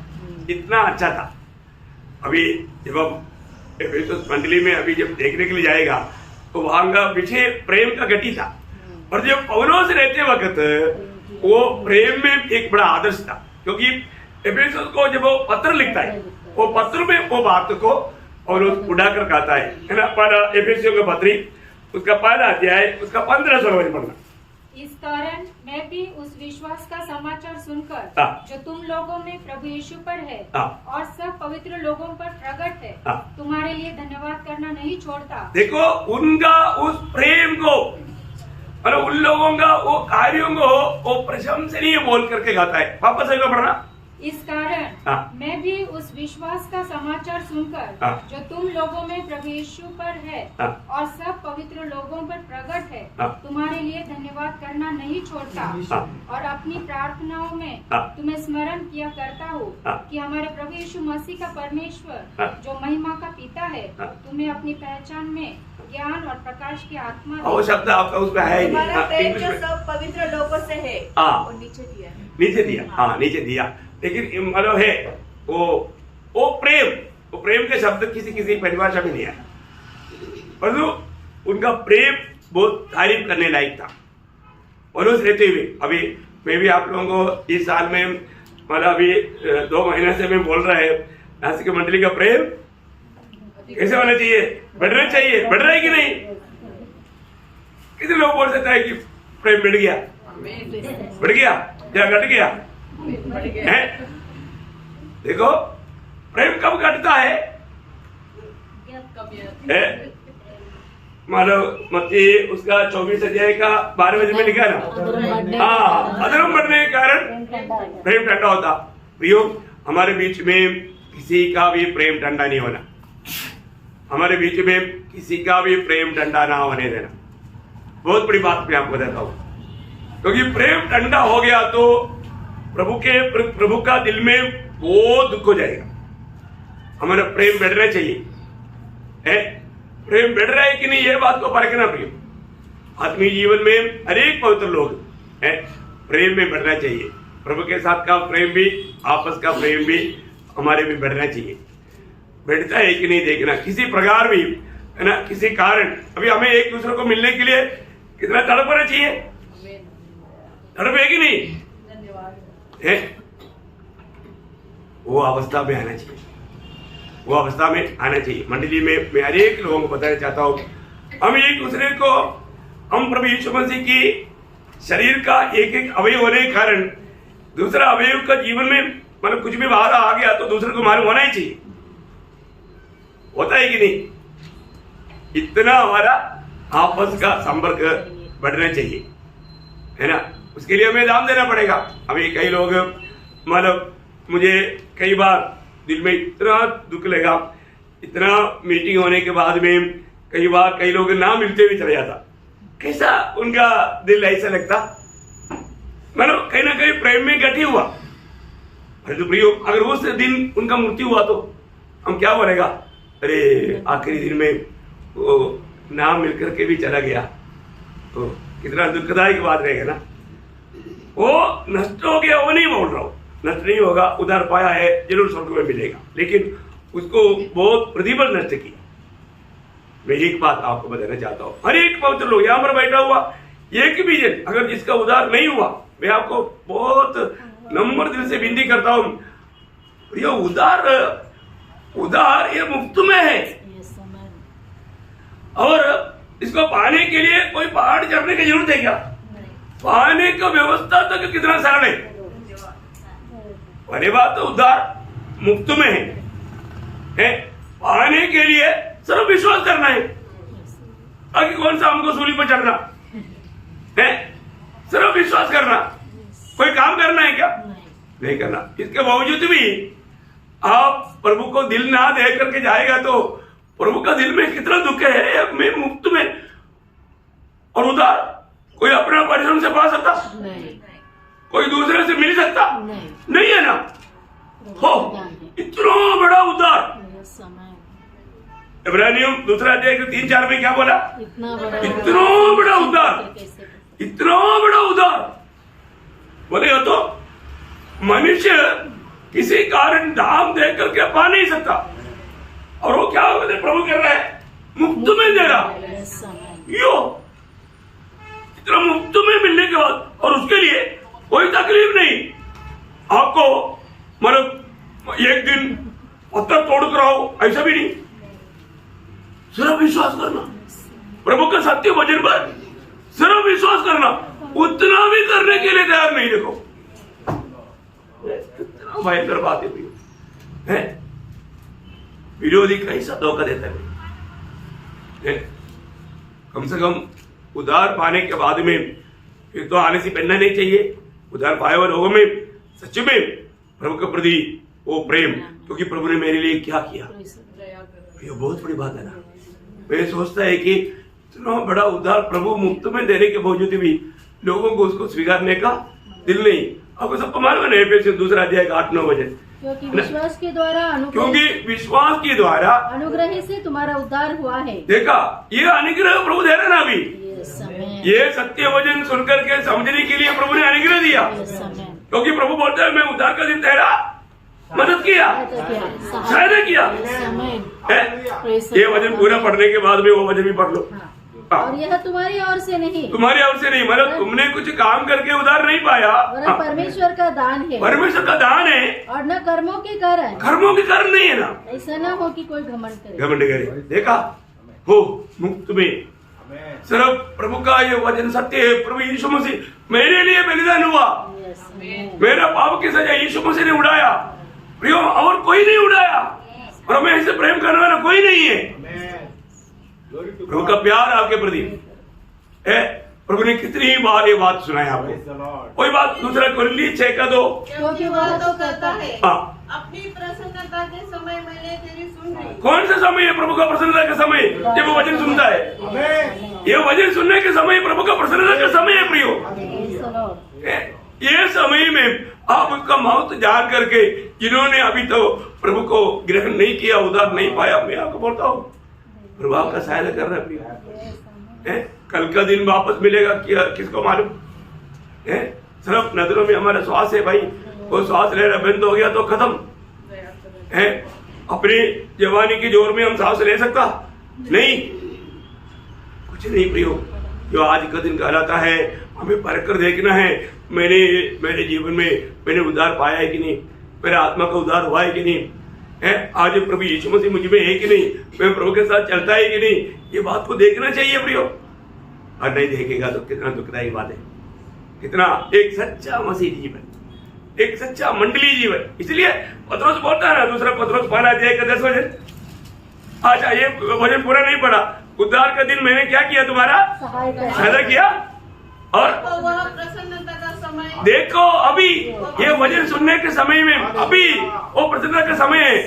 इतना अच्छा था। अभी जब हम एफेसुस मंडली में अभी जब देखने के लिए जाएगा तो वहां का विषय प्रेम का घटी था, और जब पौलुस रहते वक्त वो प्रेम में एक बड़ा आदर्श था। क्योंकि एफेसुस को जब वो पत्र लिखता है, वो पत्र में वो बात को और उड़ाकर कहता है ना। पहला एफेसियों का पत्री, उसका पहला अध्याय, उसका 15 वचन पढ़ना। इस कारण मैं भी उस विश्वास का समाचार सुनकर जो तुम लोगों में प्रभु यीशु पर है और सब पवित्र लोगों पर प्रकट है, तुम्हारे लिए धन्यवाद करना नहीं छोड़ता। देखो, उनका उस प्रेम को और उन लोगों का वो कार्यों को वो प्रशंसनीय बोल करके गाता है। वापस एक बार पढ़ना। इस कारण मैं भी उस विश्वास का समाचार सुनकर जो तुम लोगों में प्रभु यीशु पर है और सब पवित्र लोगों पर प्रकट है, तुम्हारे लिए धन्यवाद करना नहीं छोड़ता, और अपनी प्रार्थनाओं में तुम्हें स्मरण किया करता हूँ कि हमारे प्रभु यीशु मसीह का परमेश्वर जो महिमा का पिता है, तुम्हें अपनी पहचान में ज्ञान और प्रकाश की आत्मा वो शब्द आपका उसमें है ही नहीं। हमारा प्रेम जो सब पवित्र लोगों से है, वो नीचे दिया है। नीचे दिया, हाँ नीचे दिया। लेकिन मतलब है वो प्रेम के शब्द किसी परिभाषा में नहीं आया, परंतु उनका प्रेम बहुत तारीफ करने लायक था। और उस रहते हुए अभी मैं भी आप लोगों को इस साल में मतलब अभी 2 महीने से मैं बोल रहा है, नासिक मंडली का प्रेम कैसे होना चाहिए, बढ़ना चाहिए। बढ़ रहा है कि नहीं? कितने लोग बोल सकते हैं कि प्रेम बढ़ गया, बढ़ गया या घट गया है? देखो, प्रेम कब घटता है? मानव मत्ती उसका 24 अध्याय का 12 वचन में लिखा ना, हाँ, अधर्म बढ़ने के कारण प्रेम ठंडा होता। प्रियो, हमारे बीच में किसी का भी प्रेम ठंडा नहीं होना, हमारे बीच में किसी का भी प्रेम ठंडा ना होने देना। बहुत बड़ी बात मैं आपको बताता हूं, क्योंकि प्रेम ठंडा हो गया तो प्रभु का दिल में बहुत दुख हो जाएगा। हमारा प्रेम बढ़ना चाहिए, है? प्रेम बढ़ रहा है कि नहीं, यह बात को परखना प्रिय। आत्मीय जीवन में हरेक पवित्र लोग है प्रेम में बढ़ना चाहिए। प्रभु के साथ का प्रेम भी, आपस का प्रेम भी हमारे में बढ़ना चाहिए। बढ़ता है कि नहीं देखना, किसी प्रकार भी है ना, किसी कारण। अभी हमें एक दूसरे को मिलने के लिए कितना तड़पना चाहिए, तड़प है कि नहीं है? वो अवस्था में आना चाहिए, वो अवस्था में आना चाहिए। मंडली में मैं हर एक लोगों को बताना चाहता हूं, हम एक दूसरे को, हम प्रभु यीशु मसीह की शरीर का एक एक अवयव होने के कारण दूसरा अवयव का जीवन में मतलब कुछ भी बाहर आ गया तो दूसरे को मालूम होना ही चाहिए। होता है कि नहीं? इतना हमारा आपस का संपर्क बढ़ना चाहिए, है ना? उसके लिए हमें दाम देना पड़ेगा। अभी कई लोग मतलब मुझे कई बार दिल में इतना दुख लगा, इतना मीटिंग होने के बाद में कई बार कई लोग ना मिलते हुए चले जाता, कैसा उनका दिल ऐसा लगता, मतलब कहीं ना कहीं प्रेम में गठी हुआ। तो प्रियो, अगर उस दिन उनका मृत्यु हुआ तो हम क्या बोलेगा, अरे आखिरी दिन में वो नाम मिलकर के भी चला गया, तो कितना दुखदायक बात रहेगा ना। वो नष्ट हो गया वो नहीं बोल रहा हूं, नष्ट नहीं होगा, उधार पाया है जरूर स्वर्ग में मिलेगा, लेकिन उसको बहुत प्रतिबल नष्ट किया। मैं एक बात आपको बताना चाहता हूँ, हर एक पवित्र लोग यहाँ पर बैठा हुआ एक भी जन अगर जिसका उधार नहीं हुआ, मैं आपको बहुत नम्र दिल से विनती करता हूँ, ये उधार ये मुफ्त में है, और इसको पाने के लिए कोई पहाड़ चढ़ने की जरूरत है क्या? पाने का व्यवस्था तक कितना सरल है। पहली बात तो उधार मुफ्त में है, पाने के लिए सिर्फ विश्वास करना है। आगे कौन सा हमको सूली पर चढ़ना है, सिर्फ विश्वास करना, कोई काम करना है क्या? नहीं करना। इसके बावजूद भी आप प्रभु को दिल ना दे करके जाएगा तो प्रभु का दिल में कितना दुख है। मैं मुफ्त में और उधार, कोई अपना परिश्रम से पा सकता नहीं, कोई दूसरे से मिल सकता नहीं है ना। हो इतना बड़ा उधार, इब्रानियों दूसरा अध्याय 3-4 में क्या बोला, इतना बड़ा उधार, इतना बड़ा उधार बोले हो तो मनुष्य किसी कारण दाम दे करके पा नहीं सकता, और वो क्या प्रभु कर रहा है, मुफ्त में दे रहा। यो इतना मुफ्त में मिलने के बाद, और उसके लिए कोई तकलीफ नहीं आपको, मतलब एक दिन पत्थर तोड़ कर आओ ऐसा भी नहीं, सिर्फ विश्वास करना प्रभु के सत्य वचन पर, सिर्फ विश्वास करना, उतना भी करने के लिए तैयार नहीं। देखो कितना भयंकर बात है, विरोधी कैसा धोखा देता है। कम से कम उधार पाने के बाद में फिर तो आने से पहनना नहीं चाहिए। उधार पाए हुए लोगों में सच में प्रभु के प्रति वो प्रेम, क्योंकि प्रभु ने मेरे लिए क्या किया, ये बहुत बड़ी बात है ना। मैं सोचता है कि इतना बड़ा उधार प्रभु मुफ्त में देने के बावजूद भी लोगों को उसको स्वीकारने का दिल नहीं। आपको सबको मालूम है फिर से दूसरा अध्याय 8-9 बजे, क्योंकि विश्वास के द्वारा अनुग्रह से तुम्हारा उद्धार हुआ है। देखा, ये अनुग्रह प्रभु दे रहे ना अभी, ये सत्य वचन सुनकर के समझने के लिए प्रभु ने अनुग्रह दिया, क्योंकि प्रभु बोलता है मैं उद्धार का दिन तेरा मदद किया, सहायता किया। ये वचन पूरा पढ़ने के बाद में वो वचन भी पढ़ लो। और यह तुम्हारी ओर से नहीं, मतलब तुमने कुछ काम करके उधार नहीं पाया, परमेश्वर का दान है, परमेश्वर का दान है, और न कर्मों के कारण नहीं है ना। ऐसा न हो कि कोई घमंड करे। देखा हो मुफ्त में सिर्फ प्रभु का ये वचन सत्य है। प्रभु यीशु मसीह मेरे लिए बलिदान हुआ, मेरा पाप की सजा यीशु मसीह ने उड़ाया, प्रियो और कोई नहीं उड़ाया, और हमें ऐसे प्रेम करने वाला कोई नहीं है। प्रभु का प्यार आपके प्रति है। प्रभु ने कितनी बार ये बात सुनाई आपको। कोई बात दूसरा कोरिन्थियों 6:2, क्योंकि वह तो कहता है अपनी प्रसन्नता के समय मैंने तेरी सुन ली। कौन सा समय है प्रभु का प्रसन्नता का समय, जब वो वचन सुनता है। ये वचन सुनने के समय प्रभु का प्रसन्नता का समय है प्रियो। ये समय में आप उसका महत्व जान करके, जिन्होंने अभी तो प्रभु को ग्रहण नहीं किया, उधार नहीं पाया, मैं आपको बोलता हूँ प्रभु आपका सहायता कर रहा है। कल का दिन वापस मिलेगा किसको मालूम है। सिर्फ नजरों में हमारा श्वास है भाई, वो श्वास लेना बंद हो गया तो खत्म है। अपनी जवानी की जोर में हम सांस ले सकता नहीं, कुछ नहीं प्रियो। जो आज का दिन कहलाता है, हमें परख कर देखना है, मेरे जीवन में मैंने उद्धार पाया है कि नहीं, मेरा आत्मा का उद्धार हुआ है कि नहीं है। आज प्रभु यीशु मसीह मुझ में है कि नहीं, मैं प्रभु के साथ चलता है कि नहीं, ये बात को देखना चाहिए प्रियो। और नहीं देखेगा तो कितना दुखदायी बात है। कितना एक सच्चा मसीह जीवन, एक सच्चा मंडली जीवन। इसलिए पत्रोस बोलता है ना, दूसरा पत्रोस 5:10 वचन। अच्छा, ये वचन पूरा नहीं पढ़ा। उद्धार का दिन मैंने क्या किया, तुम्हारा सहायता किया, और वह प्रसन्नता का समय देखो अभी ये वचन सुनने के समय में अभी वो प्रसन्नता का समय है।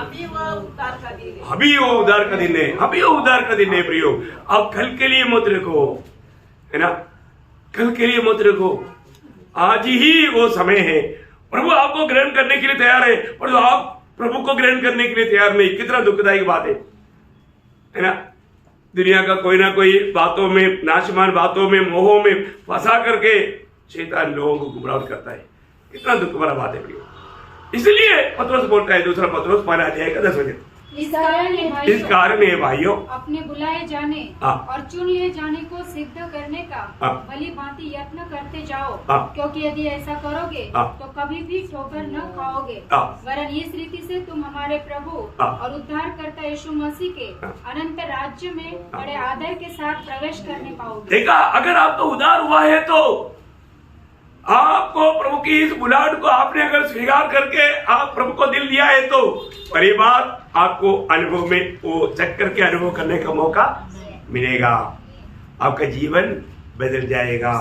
अभी वो उद्धार का दिन है। अभी वो उद्धार का दिन है, अभी वो उद्धार का दिन है प्रियो। अब कल के लिए मत रखो, है ना, कल के लिए मत रखो, आज ही वो समय है। प्रभु आपको ग्रहण करने के लिए तैयार है, पर आप प्रभु को ग्रहण करने के लिए तैयार नहीं। कितना दुखदायी बात है ना। दुनिया का कोई ना कोई बातों में, नाशमान बातों में, मोहों में फंसा करके शैतान लोगों को गुमराह करता है। कितना दुख भरा बात है प्रियो। इसलिए पत्रोस बोलता है, दूसरा पत्रोस 5 अध्याय का 10 वचन, इस कारण है भाइयों अपने बुलाए जाने और चुन लिए जाने को सिद्ध करने का भली भांति यत्न करते जाओ, क्योंकि यदि ऐसा करोगे तो कभी भी ठोकर न खाओगे, वरन इस रीति से तुम हमारे प्रभु और उद्धारकर्ता यीशु मसीह के अनंत राज्य में बड़े आदर के साथ प्रवेश करने पाओगे। देखा, अगर आपका उद्धार हुआ है तो आपको प्रभु की इस बुलाहट को आपने अगर स्वीकार करके आप प्रभु को दिल दिया है तो पहली बात आपको अनुभव में वो चेक करके अनुभव करने का मौका मिलेगा। आपका जीवन बदल जाएगा।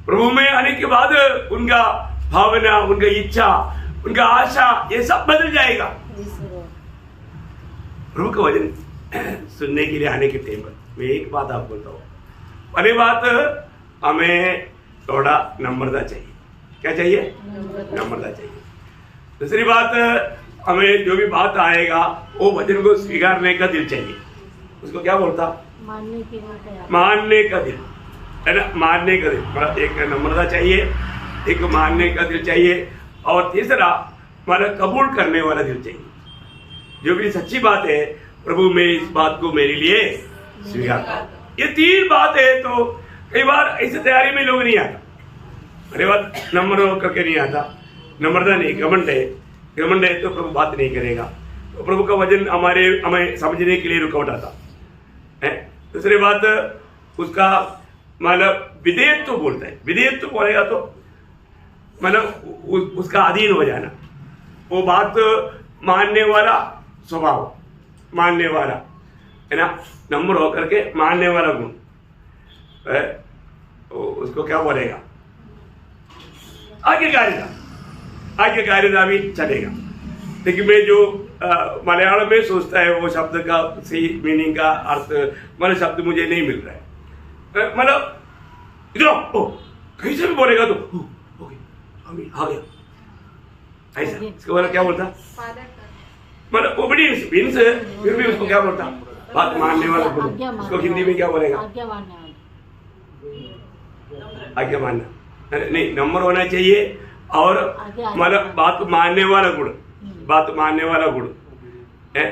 प्रभु में आने के बाद उनका भावना, उनका इच्छा, उनका आशा, ये सब बदल जाएगा। प्रभु का वचन सुनने के लिए आने के टाइम पर मैं एक बात आपको बताऊं। पहली बात, हमें थोड़ा नम्रता चाहिए। क्या चाहिए? नम्रता चाहिए। दूसरी बात, हमें जो भी बात आएगा वो वचन को स्वीकारने का दिल चाहिए। उसको क्या बोलता? मानने का दिल, है ना, मानने का दिल। मतलब एक नम्रता चाहिए, एक मानने का दिल चाहिए, और तीसरा मतलब कबूल करने वाला दिल चाहिए। जो भी सच्ची बात है, प्रभु में इस बात को मेरे लिए स्वीकार, ये 3 बात है। तो कई बार ऐसे तैयारी में लोग नहीं आता, अरे बात नम्र होकर के नहीं आता, नम्रता नहीं, घमंड है। घमंड है तो प्रभु बात नहीं करेगा। तो प्रभु का वचन हमें समझने के लिए रुकावट आता है। दूसरी बात, उसका मतलब विधेयत्व तो बोलता है। विधेयत्व तो बोलेगा तो मतलब उसका अधीन हो जाना, वो बात मानने वाला स्वभाव, मानने वाला, है ना, नम्र होकर के मानने वाला गुण, उसको क्या बोलेगा? आज्ञाकारिता भी चलेगा। लेकिन मैं जो मलयालम में सोचता है वो शब्द का सही मीनिंग का अर्थ मतलब शब्द मुझे नहीं मिल रहा है। मतलब इधर कहीं से भी बोलेगा तो ओके आ गया, ऐसा। इसको बोला क्या बोलता? मतलब ओबीडियंस मीन्स, फिर भी उसको क्या बोलता? बात मानने वाला गुण। उसको हिंदी में क्या बोलेगा? आज्ञा मानना नहीं, नम्र होना चाहिए, और मतलब बात मानने वाला गुण, बात मानने वाला गुण है।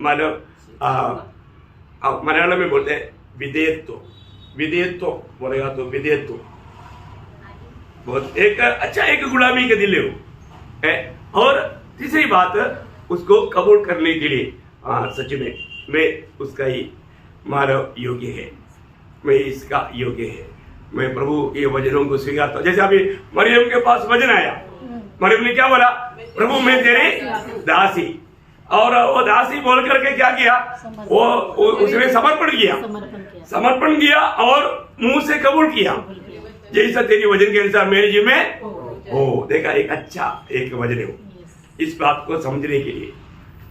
मतलब मलयालम में बोलते हैं विधेयत्व। विधेयत्व बोलेगा तो विधेयत्व बहुत एक अच्छा, एक गुलामी का दिल है। और तीसरी बात, उसको कबूल करने के लिए सच में मैं उसका ही मानव योग्य है, मैं इसका योग्य है, मैं प्रभु ये वचनों को स्वीकारता हूं। जैसे अभी मरियम के पास वचन आया, मरियम ने क्या बोला? प्रभु मैं तेरे दासी, और वो दासी बोल करके क्या किया? वो उसने समर्पण किया और मुंह से कबूल किया, जैसा तेरी वचन के अनुसार मेरे जीवन में हो। देखा, एक अच्छा एक वचन है। इस बात को समझने के लिए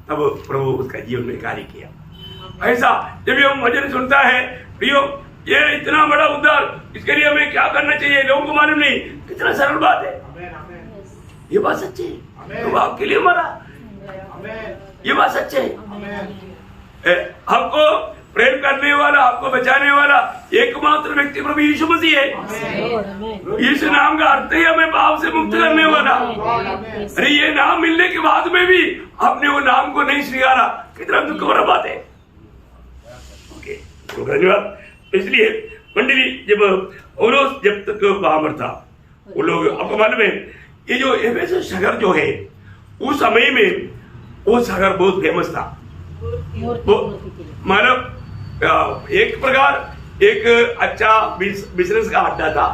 तब प्रभु उसका जीवन में कार्य किया। ऐसा जब हम वचन सुनता है प्रियो, ये इतना बड़ा उद्धार, इसके लिए हमें क्या करना चाहिए लोगों को मालूम नहीं। कितना सरल बात है, ये बात सच्ची है। तो आपके लिए मरा, ये बात सच्ची है। आपको प्रेम करने वाला, आपको बचाने वाला एकमात्र व्यक्ति प्रभु यीशु मसीह है। यीशु नाम का अर्थ ही हमें पाप से मुक्त करने वाला। अरे ये नाम मिलने के बाद में भी आपने वो नाम को नहीं स्वीकारा, कितना दुख भरा बात है। ओके, तो धन्यवाद। इसलिए मंडली जब तक वहां पर था, वो लोग, आपको मालूम है ये जो एफेसस शहर जो है, उस समय में वो शहर बहुत फेमस था। मतलब एक प्रकार एक अच्छा बिजनेस का अड्डा था,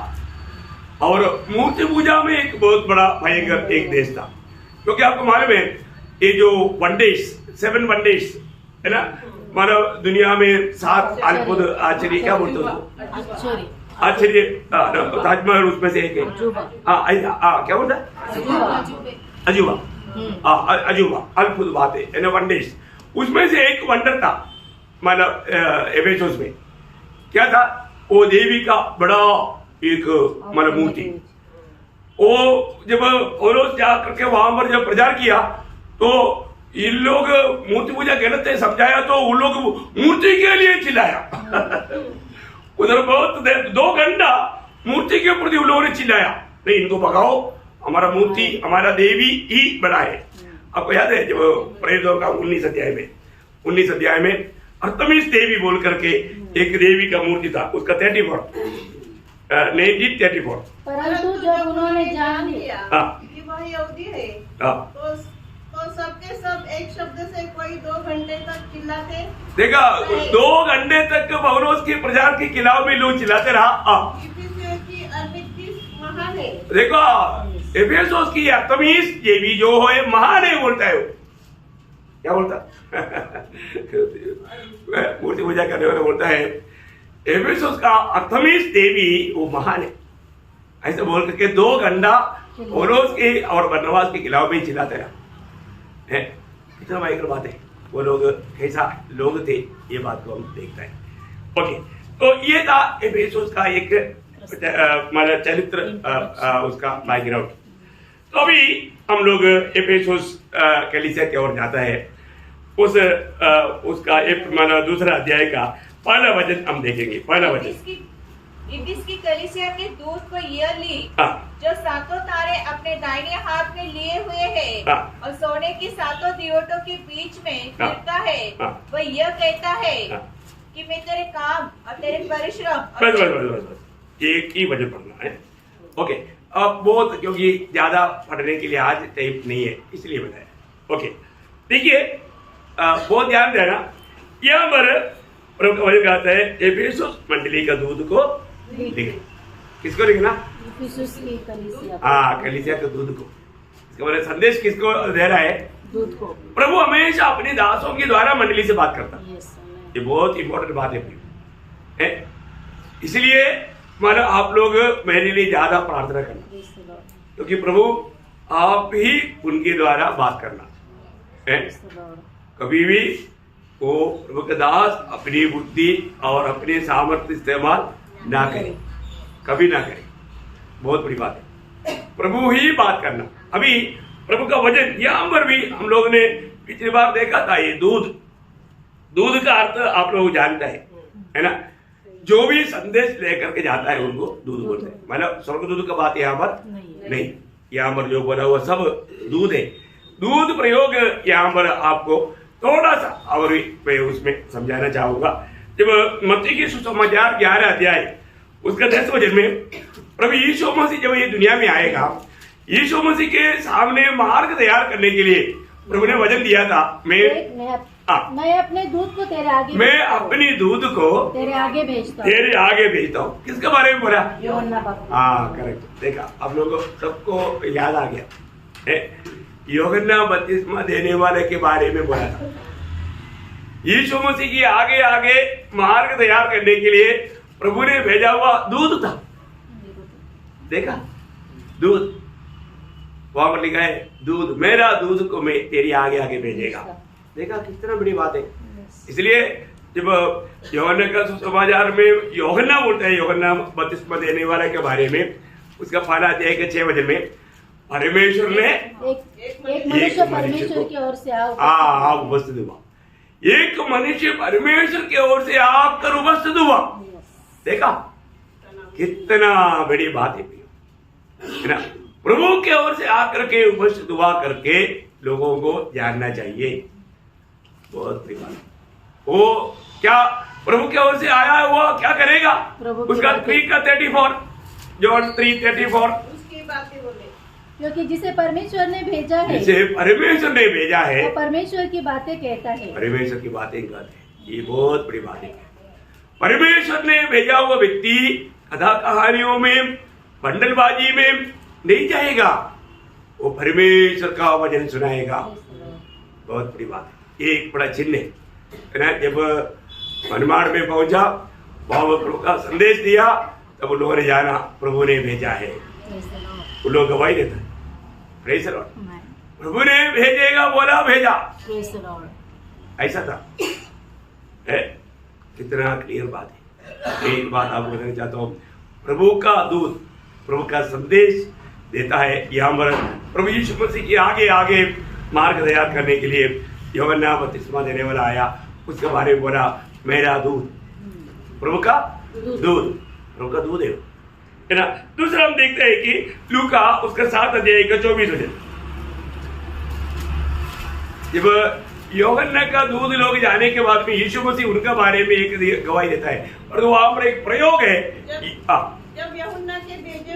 और मूर्ति पूजा में एक बहुत बड़ा भयंकर एक देश था। क्योंकि आपको मालूम है ये जो 7 वनडेज है ना, मानो दुनिया में 7 अद्भुत आश्चर्य, क्या बोलते हो? आश्चर्य ताजमहल उसमें से एक है। क्या बोलता है? अजूबा। अजूबा, अद्भुत बात है, वंडर्स। उसमें से एक वंडर था मतलब एफेसुस में क्या था, वो देवी का बड़ा एक मतलब मूर्ति। वो जब पौलुस जा करके वहां पर जब प्रचार किया तो इन लोग मूर्ति पूजा गलत है समझाया, तो उन लोग मूर्ति के लिए चिल्लाया। उधर बहुत 2 घंटा मूर्ति के प्रति उन लोगों ने चिल्लाया, नहीं इनको भगाओ, हमारा मूर्ति हमारा देवी ही बड़ा है। आपको याद है जब प्रेरितों का 19 अध्याय में अर्थमिस देवी बोल करके एक देवी का मूर्ति था, उसका 34 परंतु जब उन्होंने जान लिया कि वह यहूदी है तो सबके सब एक शब्द से कोई 2 घंटे तक चिल्लाते। देखा 2 घंटे तक पौलुस के प्रचार के खिलाफ में लोग चिल्लाते रहा। की अद्वितीय महान है। देखो एफेसुस की अर्थमिस देवी जो है महान है बोलता है। वो क्या बोलता मूर्ति पूजा करने वाला बोलता है एफेसुस का अर्थमिस देवी वो महान है, ऐसे बोल करके 2 घंटा पौलुस के और बरनबास के खिलाफ में चिल्लाते रहा है। कितना भयंकर बात है, वो लोग कैसा लोग थे ये बात को हम देखते हैं। ओके, तो ये था एफेसुस का एक मतलब चरित्र उसका बैकग्राउंड। तो अभी हम लोग एफेसुस कलीसिया की ओर जाता है, उसका एक मतलब दूसरा अध्याय का पहला वचन हम देखेंगे। पहला वचन इफिस की कलीसिया के दूत को यह ली जो 7 तारे अपने दाहिने हाथ में लिए हुए है और सोने की 7 दियोटों के बीच में फिरता है, वह यह कहता है कि मैं तेरे काम और तेरे परिश्रम बस एक ही वचन पढ़ना है। ओके, अब बहुत क्योंकि ज्यादा पढ़ने के लिए आज टाइम नहीं है इसलिए बताया। ओके, देखिए बहुत ध्यान देना, यहाँ पर प्रभु वचन कहता है एफेसुस मंडली का दूत को लिखे। किसको लिखना? एफेसुस की कलीसिया। कलीसिया के दूत को। इसका मतलब संदेश किसको दे रहा है? दूत को। प्रभु हमेशा अपने दासों के द्वारा मंडली से बात करता है। ये बहुत इंपॉर्टेंट बात है। इसलिए मतलब आप लोग मेरे लिए ज्यादा प्रार्थना करना, क्योंकि प्रभु आप ही उनके द्वारा बात करना है। कभी भी वो प्रभु के दास अपनी बुद्धि और अपने सामर्थ्य इस्तेमाल ना करे, कभी ना करे। बहुत बड़ी बात है, प्रभु ही बात करना। अभी प्रभु का वचन यहाँ पर भी हम लोग ने पिछली बार देखा था, ये दूध का अर्थ आप लोग जानता है ना। जो भी संदेश लेकर के जाता है उनको दूध बोलते हैं। मतलब स्वर्गदूत का बात यहाँ पर नहीं, यहाँ पर जो बोला हुआ सब दूध है। दूध प्रयोग यहाँ पर आपको थोड़ा सा और मैं उसमें समझाना चाहूंगा। जब मत्ती की सुसमाचार 11 अध्याय उसका 10 वचन में प्रभु यीशु मसीह जब ये दुनिया में आएगा, यीशु मसीह के सामने मार्ग तैयार करने के लिए प्रभु ने वचन दिया था, मैं अपने दूध को तेरे आगे, मैं अपनी दूध को तेरे आगे भेजता हूँ। किसके बारे में बोला? करेक्ट। देखा आप लोगों को सबको याद आ गया। यूहन्ना बपतिस्मा देने वाले के बारे में बोला था। यीशु मसीह की आगे आगे मार्ग तैयार करने के लिए प्रभु ने भेजा हुआ दूध था। देखा दूध, वहां पर लिखा है दूध, मेरा दूध को मैं तेरी आगे आगे भेजेगा। देखा कितना बड़ी बात है। इसलिए जब यूहन्ना का सुसमाचार में यूहन्ना बोलता है, यूहन्ना बपतिस्मा देने वाले के बारे में, उसका पहला अध्याय के 6 वचन में परमेश्वर ने एक मनुष्य परमेश्वर की ओर से उपस्थित हुआ। एक मनुष्य परमेश्वर की ओर से आकर उपस्थित हुआ। देखा कितना बड़ी बात है ना। प्रभु की ओर से आकर के उपस्थित हुआ करके लोगों को जानना चाहिए। बहुत बड़ी बात। वो क्या प्रभु की ओर से आया हुआ क्या करेगा? उसका 3 का 34 जॉन 3:34 उसकी बातें बोले, क्योंकि जिसे परमेश्वर ने भेजा है, वो परमेश्वर की बातें कहता है। परमेश्वर की बातें कहता है। ये बहुत बड़ी बात है। परमेश्वर ने भेजा हुआ व्यक्ति कथा कहानियों में, बंडलबाजी में नहीं जाएगा, वो परमेश्वर का वचन सुनाएगा। बहुत बड़ी बात है। एक बड़ा चिन्ह है ना। जब मनमाड़ में पहुंचा, वहां प्रभु का संदेश दिया, तब उन लोगों ने जाना प्रभु ने भेजा है, उन लोग गवाही देता है। Praise the Lord. प्रभु ने भेजेगा बोला, भेजा, ऐसा था। है कितना क्लियर बात है। एक बात आपको बताना चाहता हूँ, प्रभु का दूत प्रभु का संदेश देता है। यहाँ पर प्रभु यीशु मसीह के आगे आगे मार्ग तैयार करने के लिए यूहन्ना बपतिस्मा देने वाला आया, उसके बारे में बोला मेरा दूत, प्रभु का दूत, प्रभु का दूत है ना। दूसरा हम देखते हैं कि लूका उसका 7 अध्याय का 24 वचन, जब यूहन्ना का दूध लोग जाने के बाद में यीशु मसीह उनका बारे में एक गवाही देता है, और तो वहां पर एक प्रयोग है। जब यूहन्ना के भेजे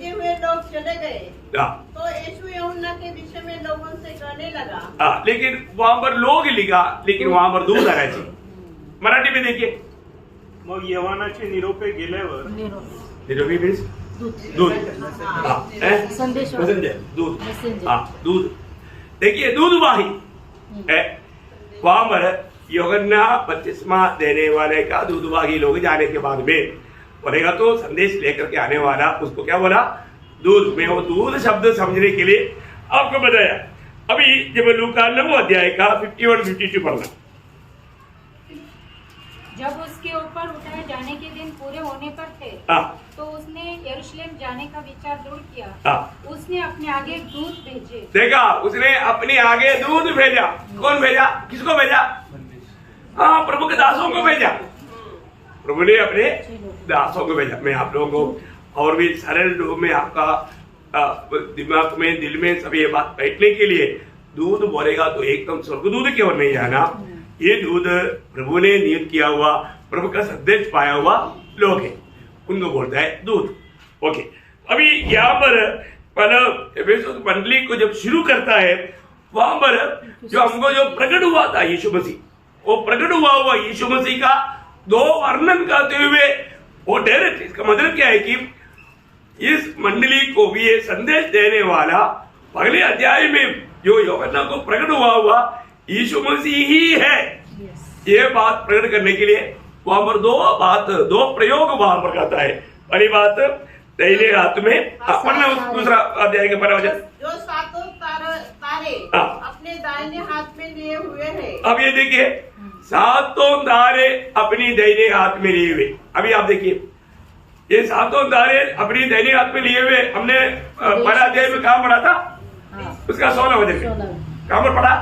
हुए लोग चले गए तो यीशु यूहन्ना के विषय में लोगों से कहने लगा। लेकिन वहां पर लोग लिखा, लेकिन वहां पर दूध आना चाहिए। मराठी में देखिए, मग यवानाचे निरोपे गेल्यावर, निरोपी मीन्स दूध, संदेश, दूध, दूध। देखिए दूधवाही है, वहां पर यूहन्ना बपतिस्मा देने वाले का दूधवाही लोग जाने के बाद में बोलेगा तो संदेश लेकर के आने वाला, उसको क्या बोला, दूध। में वो दूध शब्द समझने के लिए आपको बताया। अभी जब लूका 9 अध्याय का 51-52 पढ़ना। जब उसके ऊपर उठाए जाने के दिन पूरे होने पर थे, तो उसने यरूशलेम जाने का विचार दृढ़ किया। उसने अपने आगे दूत भेजे। देखा, उसने अपने आगे दूध भेजा। कौन भेजा, किसको भेजा? हाँ, प्रभु के दासों को भेजा। प्रभु ने अपने दासों को भेजा। मैं आप लोगों को और भी सरल रूप में आपका दिमाग में, दिल में सब ये बात बैठने के लिए, दूध बोलेगा तो एकदम स्वर्गदूत की ओर नहीं जाना। ये दूध प्रभु ने नियुक्त किया हुआ, प्रभु का संदेश पाया हुआ लोग हैं, उनको बोलता है दूध। ओके, अभी यहाँ पर एफेसुस मंडली को जब शुरू करता है, वहां पर जो हमको जो प्रकट हुआ था यीशु मसीह, वो प्रकट हुआ यीशु मसीह का 2 वर्णन करते हुए वो डायरेक्ट, इसका मतलब क्या है कि इस मंडली को भी ये संदेश देने वाला अगले अध्याय में जो यूहन्ना को प्रकट हुआ यीशु मसीह ही है। ये बात प्रकट करने के लिए वहां पर 2 प्रयोग वहां पर करता है। पहली बात दाहिने हाथ में, दूसरा अध्याय का 12 वचन, जो 7 तारे अपने दाहिने हाथ में लिए हुए हैं। अब ये देखिए, 7 तारे अपनी दाहिने हाथ में लिए हुए। अभी आप देखिए, ये 7 तारे अपनी दाहिने हाथ में लिए हुए हमने 12 अध्याय में कहाँ पढ़ा था? उसका 16 वचन में कहाँ पर पढ़ा?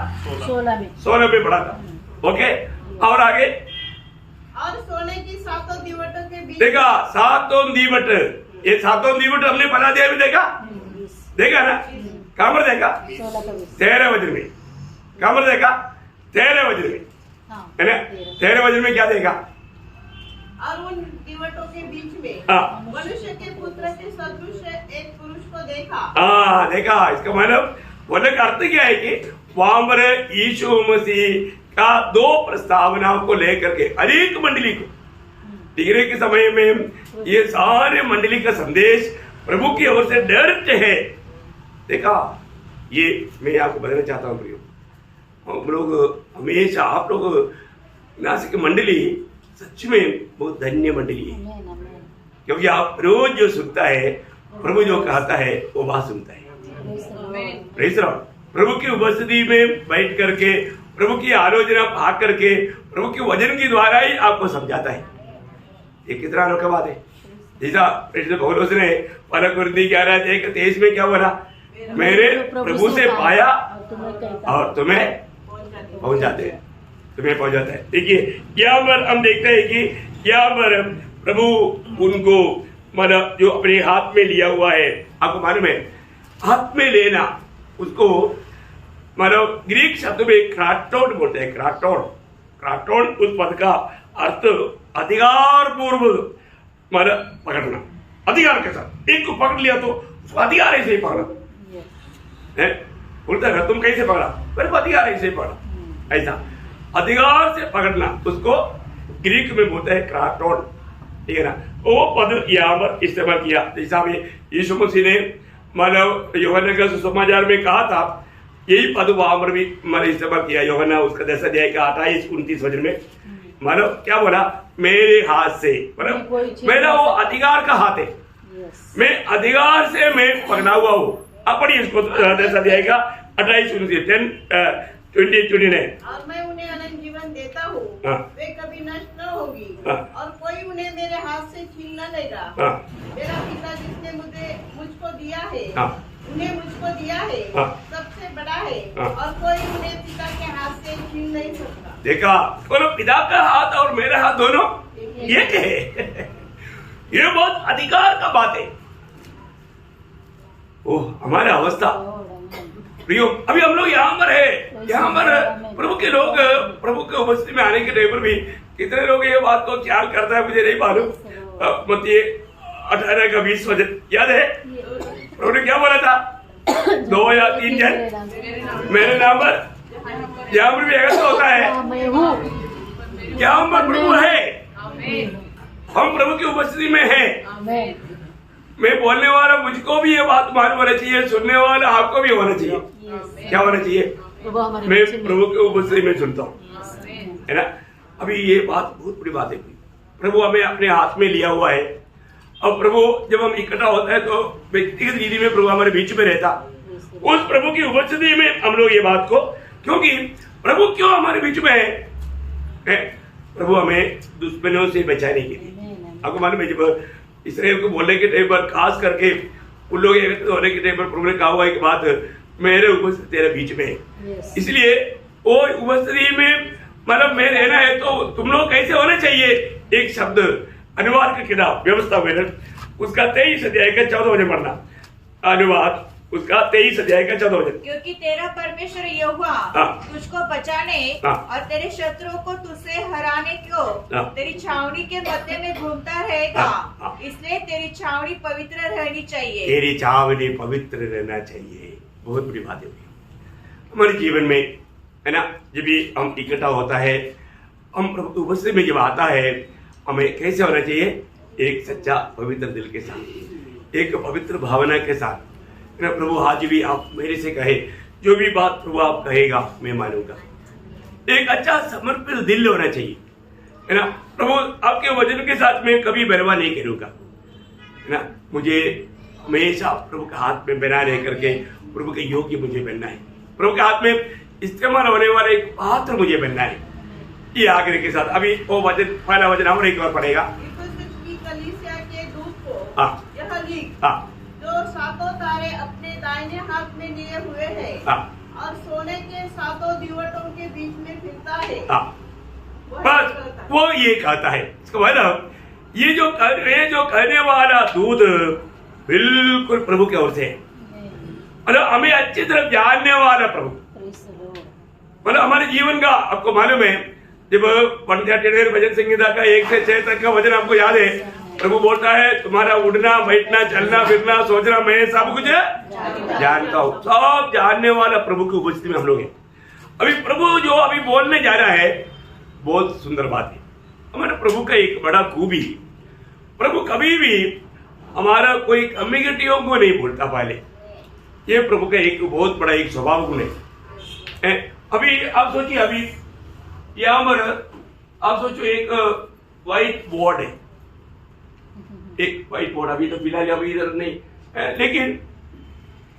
16 में पढ़ा था। ओके, और आगे, और सोने की 7 दीवटों के बीच देखा, 7 दीवट, ये 7 दीवट हमने 12 अध्याय में देखा ना? कहाँ पर देखा? 13 वचन में। कहाँ पर देखा? 13 वचन में, है ना? 13 वचन में क्या देखा? और उन दीवटों के बीच में मनुष्य के पुत्र के सदृश एक पुरुष को देखा। देखा, इसका मतलब बोलने का अर्थ क्या है कि वहां पर यीशु मसीह का 2 प्रस्तावनाओं को लेकर के अनेक मंडली को दिखने के समय में ये सारे मंडली का संदेश प्रभु की ओर से डायरेक्ट है। देखा, ये मैं आपको बताना चाहता हूँ प्रियो, हम लोग हमेशा, आप लोग नासिक मंडली सच में बहुत धन्य मंडली है, क्योंकि आप रोज जो सुनता है, प्रभु जो कहता है वो बात सुनता है। Praise the Lord. प्रभु की उपस्थिति में बैठ करके, प्रभु की आलोचना भाग करके, प्रभु के वचन के द्वारा ही आपको समझाता है। ये कितना अनोखा बात है। जैसा पौलुस ने 1 कुरिन्थी 11:23 में क्या बोला, मैंने प्रभु से पाया और तुम्हें पहुंचाते हैं, तुम्हें पहुंचाता है। देखिए, यहाँ पर हम देखते हैं कि यहाँ पर प्रभु उनको मतलब जो अपने हाथ में लिया हुआ है, आपको मालूम है हाथ में लेना, उसको मतलब ग्रीक शब्द में क्राटोन बोलते हैं। क्राटोन उस पद का अर्थ अधिकार पूर्वक मतलब पकड़ना, अधिकार के साथ। एक को पकड़ लिया तो उसको अधिकार ऐसे ही पकड़ा है, बोलता है तुम कैसे पकड़ा, मेरे को अधिकार ऐसे ही पकड़ा, ऐसा अधिकार से पकड़ना, उसको ग्रीक में बोलते हैं क्राटोन, ठीक है ना। वो पद यहाँ पर इस्तेमाल किया। जैसा यीशु मसीह ने मतलब यूहन्ना के सुसमाचार में कहा था, यही पद वहां पर भी मैंने इस्तेमाल किया। यूहन्ना उसका 10 अध्याय का 28-29 वचन में मानो क्या बोला, मेरे हाथ से, मतलब मेरा वो अधिकार का हाथ है, मैं अधिकार से मैं पकड़ा हुआ हूँ। अब पढ़िए इसको, जैसा दिया 28:29। और मैं उन्हें अनंत जीवन देता हूँ, वे कभी नष्ट न होगी, और कोई उन्हें मेरे हाथ से छीन न लेगा। मेरा पिता जिसने मुझको दिया है, उन्हें मुझको दिया है, सबसे बड़ा है, और कोई उन्हें पिता के हाथ से छीन नहीं सकता। देखा, बोलो पिता का हाथ और मेरा हाथ दोनों एक है। ये बहुत अधिकार का बात है। ओ हमारा अवस्था प्रियो, अभी हम लोग यहाँ पर है, यहाँ पर प्रभु के लोग, प्रभु के उपस्थिति में आने के टाइम पर भी कितने लोग ये बात को ख्याल करता है मुझे नहीं मालूम। मत ये 18 का 20 वचन याद है, प्रभु ने क्या बोला था? 2 या 3 जन मेरे नाम पर, यहाँ पर भी ऐसा होता है, यहाँ पर प्रभु है, हम प्रभु की उपस्थिति में हैं। मैं बोलने वाला, मुझको भी ये बात मालूम होना चाहिए, सुनने वाला आपको भी होना चाहिए। क्या होना चाहिए? मैं प्रभु की उपस्थिति में सुनता हूँ, है ना। अभी ये बात बहुत बड़ी बात है, प्रभु हमें अपने हाथ में लिया हुआ है। और प्रभु जब हम इकट्ठा होता है तो व्यक्तिगत रीति में प्रभु हमारे बीच में रहता, उस प्रभु की उपस्थिति में हम लोग ये बात को, क्योंकि प्रभु क्यों हमारे बीच में है? प्रभु हमें दुश्मनों से बचाने के लिए। आपको मालूम है, जब इसराइल को बोलने के टाइम पर, खास करके उन लोग होने के टाइम पर प्रभु ने कहा हुआ एक बात, मेरे उपस्थिति तेरे बीच में है। इसलिए वो उपस्थिति में मतलब मैं रहना है तो तुम लोग कैसे होने चाहिए? एक शब्द अनुवाद के खिलाफ व्यवस्था में उसका 23 अध्याय का 14 वचन पढ़ना। अनुवाद उसका 23 अध्याय का 14 वचन। क्योंकि तेरा परमेश्वर यहोवा तुझको बचाने और तेरे शत्रुओं को तुझसे हराने को तेरी छावनी के मध्य में घूमता रहेगा, इसलिए तेरी छावनी पवित्र रहनी चाहिए। तेरी छावनी पवित्र रहना चाहिए। बहुत बड़ी बात है हमारे जीवन में, है ना। जब भी हम इकट्ठा होता है, हम प्रभु उपस्थिति में जब आता है, हमें कैसे होना चाहिए? एक सच्चा पवित्र दिल के साथ, एक पवित्र भावना के साथ। प्रभु आज भी आप मेरे से कहे, जो भी बात प्रभु आप कहेगा मैं मानूंगा। एक अच्छा समर्पित दिल होना चाहिए, है ना। प्रभु आपके वचन के साथ मैं कभी बरवा नहीं करूंगा, है ना। मुझे हमेशा प्रभु के हाथ में बना रह करके प्रभु के योग्य मुझे बनना है। प्रभु के हाथ में इस्तेमाल होने वाला एक पात्र मुझे बनना है। ये आगे के साथ अभी वो वचन, पहला वचन हम एक बार पढ़ेगा। कलीसिया के दूत को यह लिख, जो 7 तारे अपने दाहिने हाथ में लिए हुए हैं और सोने के 7 दीवटों के बीच में फिरता है, बस वो ये कहता है। इसका मतलब ये जो कहने वाला दूत बिल्कुल प्रभु की ओर से है, मतलब हमें अच्छी तरह जानने वाला प्रभु, मतलब हमारे जीवन का। आपको मालूम है, जब 138 भजन संहिता का 1 से 6 तक का वचन आपको याद है, प्रभु बोलता है तुम्हारा उठना बैठना चलना फिरना सोचना मैं सब कुछ जानता हूँ। सब जानने वाला प्रभु की उपस्थिति में हम लोग हैं। अभी प्रभु जो अभी बोलने जा रहा है, बहुत सुंदर बात है। हमारे प्रभु का एक बड़ा खूबी, प्रभु कभी भी हमारा कोई कम्युनिटियों को नहीं भूलता। पहले ये प्रभु का एक बहुत बड़ा एक स्वभाव गुण है। अभी आप सोचिए, अभी यहाँ पर आप सोचो एक व्हाइट बोर्ड है, एक व्हाइट बोर्ड अभी तो फिलहाल अभी इधर नहीं, लेकिन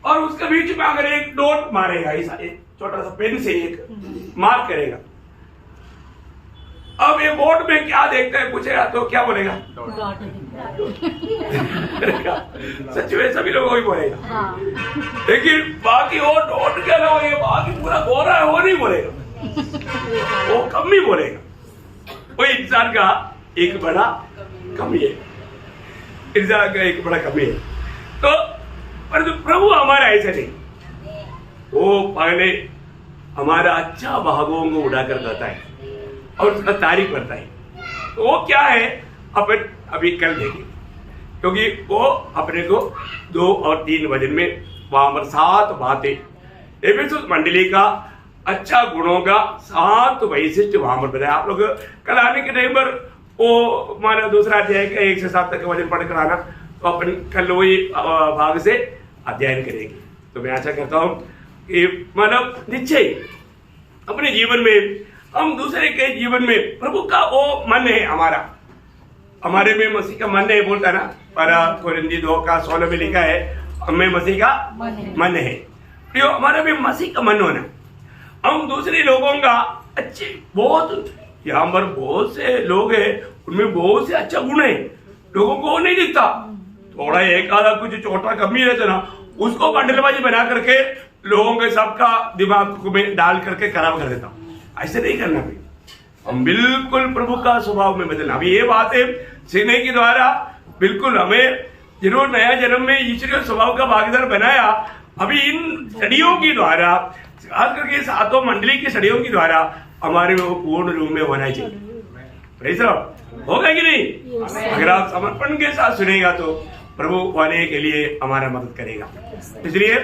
और उसके बीच में अगर एक डॉट मारेगा, एक छोटा सा पेन से एक मार्क करेगा, अब ये बोर्ड में क्या देखता है पूछेगा तो क्या बोलेगा? सच में सभी लोग वही बोलेगा, लेकिन बाकी वो डॉट के अलावा ये बाकी पूरा गोरा है वो नहीं बोलेगा, वो कम ही बोलेगा। वो इंसान का एक बड़ा कमी है, इंसान का एक बड़ा कमी है। तो परंतु प्रभु हमारा ऐसा नहीं, वो पहले हमारा अच्छा भागों को उड़ाकर करता है और उसका तारीफ करता है। तो वो क्या है अपन अभी कल देखेंगे, क्योंकि वो अपने को 2 और 3 वचन में वहां पर 7 बातें एफेसुस मंडली का अच्छा गुणों का 7 वैशिष्ट वहां पर बताया। आप लोग कल आने के टाइम पर वो हमारा दूसरा अध्याय का 1 से 7 तक का वचन पढ़ कर आना, तो अपन कल वही भाग से अध्ययन करेंगे। तो मैं आशा करता हूँ कि मतलब निश्चय अपने जीवन में हम दूसरे के जीवन में प्रभु का वो मन है हमारा, हमारे में मसीह का मन है बोलता है ना, पर कोरिन्थी 2:16 में लिखा है हमें मसीह का मन है। प्रियो, हमारे में मसीह का मन होना, हम दूसरे लोगों का अच्छे, बहुत यहाँ पर बहुत से लोग हैं, उनमें बहुत से अच्छा गुण है, लोगों को नहीं दिखता, थोड़ा एक आधा कुछ छोटा कमी रहता ना, उसको बंडलबाजी बना करके लोगों के सबका दिमाग में डाल करके खराब कर देता हूँ। ऐसे नहीं करना भी, हम बिल्कुल प्रभु का स्वभाव में बदलना। अभी ये बातें सीखने के द्वारा बिल्कुल हमें जरूर नया जन्म में ईश्वरीय स्वभाव का भागीदार बनाया। अभी इन स्टडियों के द्वारा, खास करके सातों मंडली की स्टडियों के द्वारा हमारे में वो पूर्ण रूप में होना चाहिए। प्रेज़ लॉर्ड, होगा कि नहीं? अगर आप समर्पण के साथ सुनेगा तो प्रभु होने के लिए हमारा मदद करेगा। इसलिए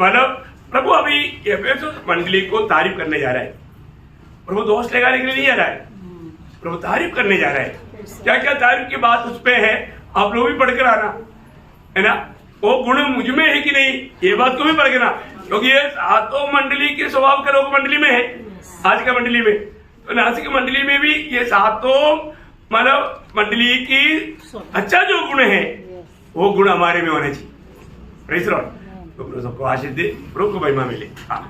मतलब प्रभु अभी एफेसुस मंडली को तारीफ करने जा रहा है, प्रभु दोष लगाने के लिए नहीं जा रहा है, प्रभु तारीफ करने जा रहा है। क्या क्या तारीफ की बात उस पे है, आप लोग भी पढ़कर आना, है ना, वो गुण मुझ में है कि नहीं, ये बात को भी पढ़ के ना, क्योंकि ये सातों मंडली के स्वभाव के लोग मंडली में है, आज का मंडली में, तो नासिक मंडली में भी ये सातों मतलब मंडली की अच्छा जो गुण है वो गुण हमारे में होने चाहिए। प्रेज़ द लॉर्ड, तो सबको आशीष दे, प्रभु को महिमा मिले। हाँ।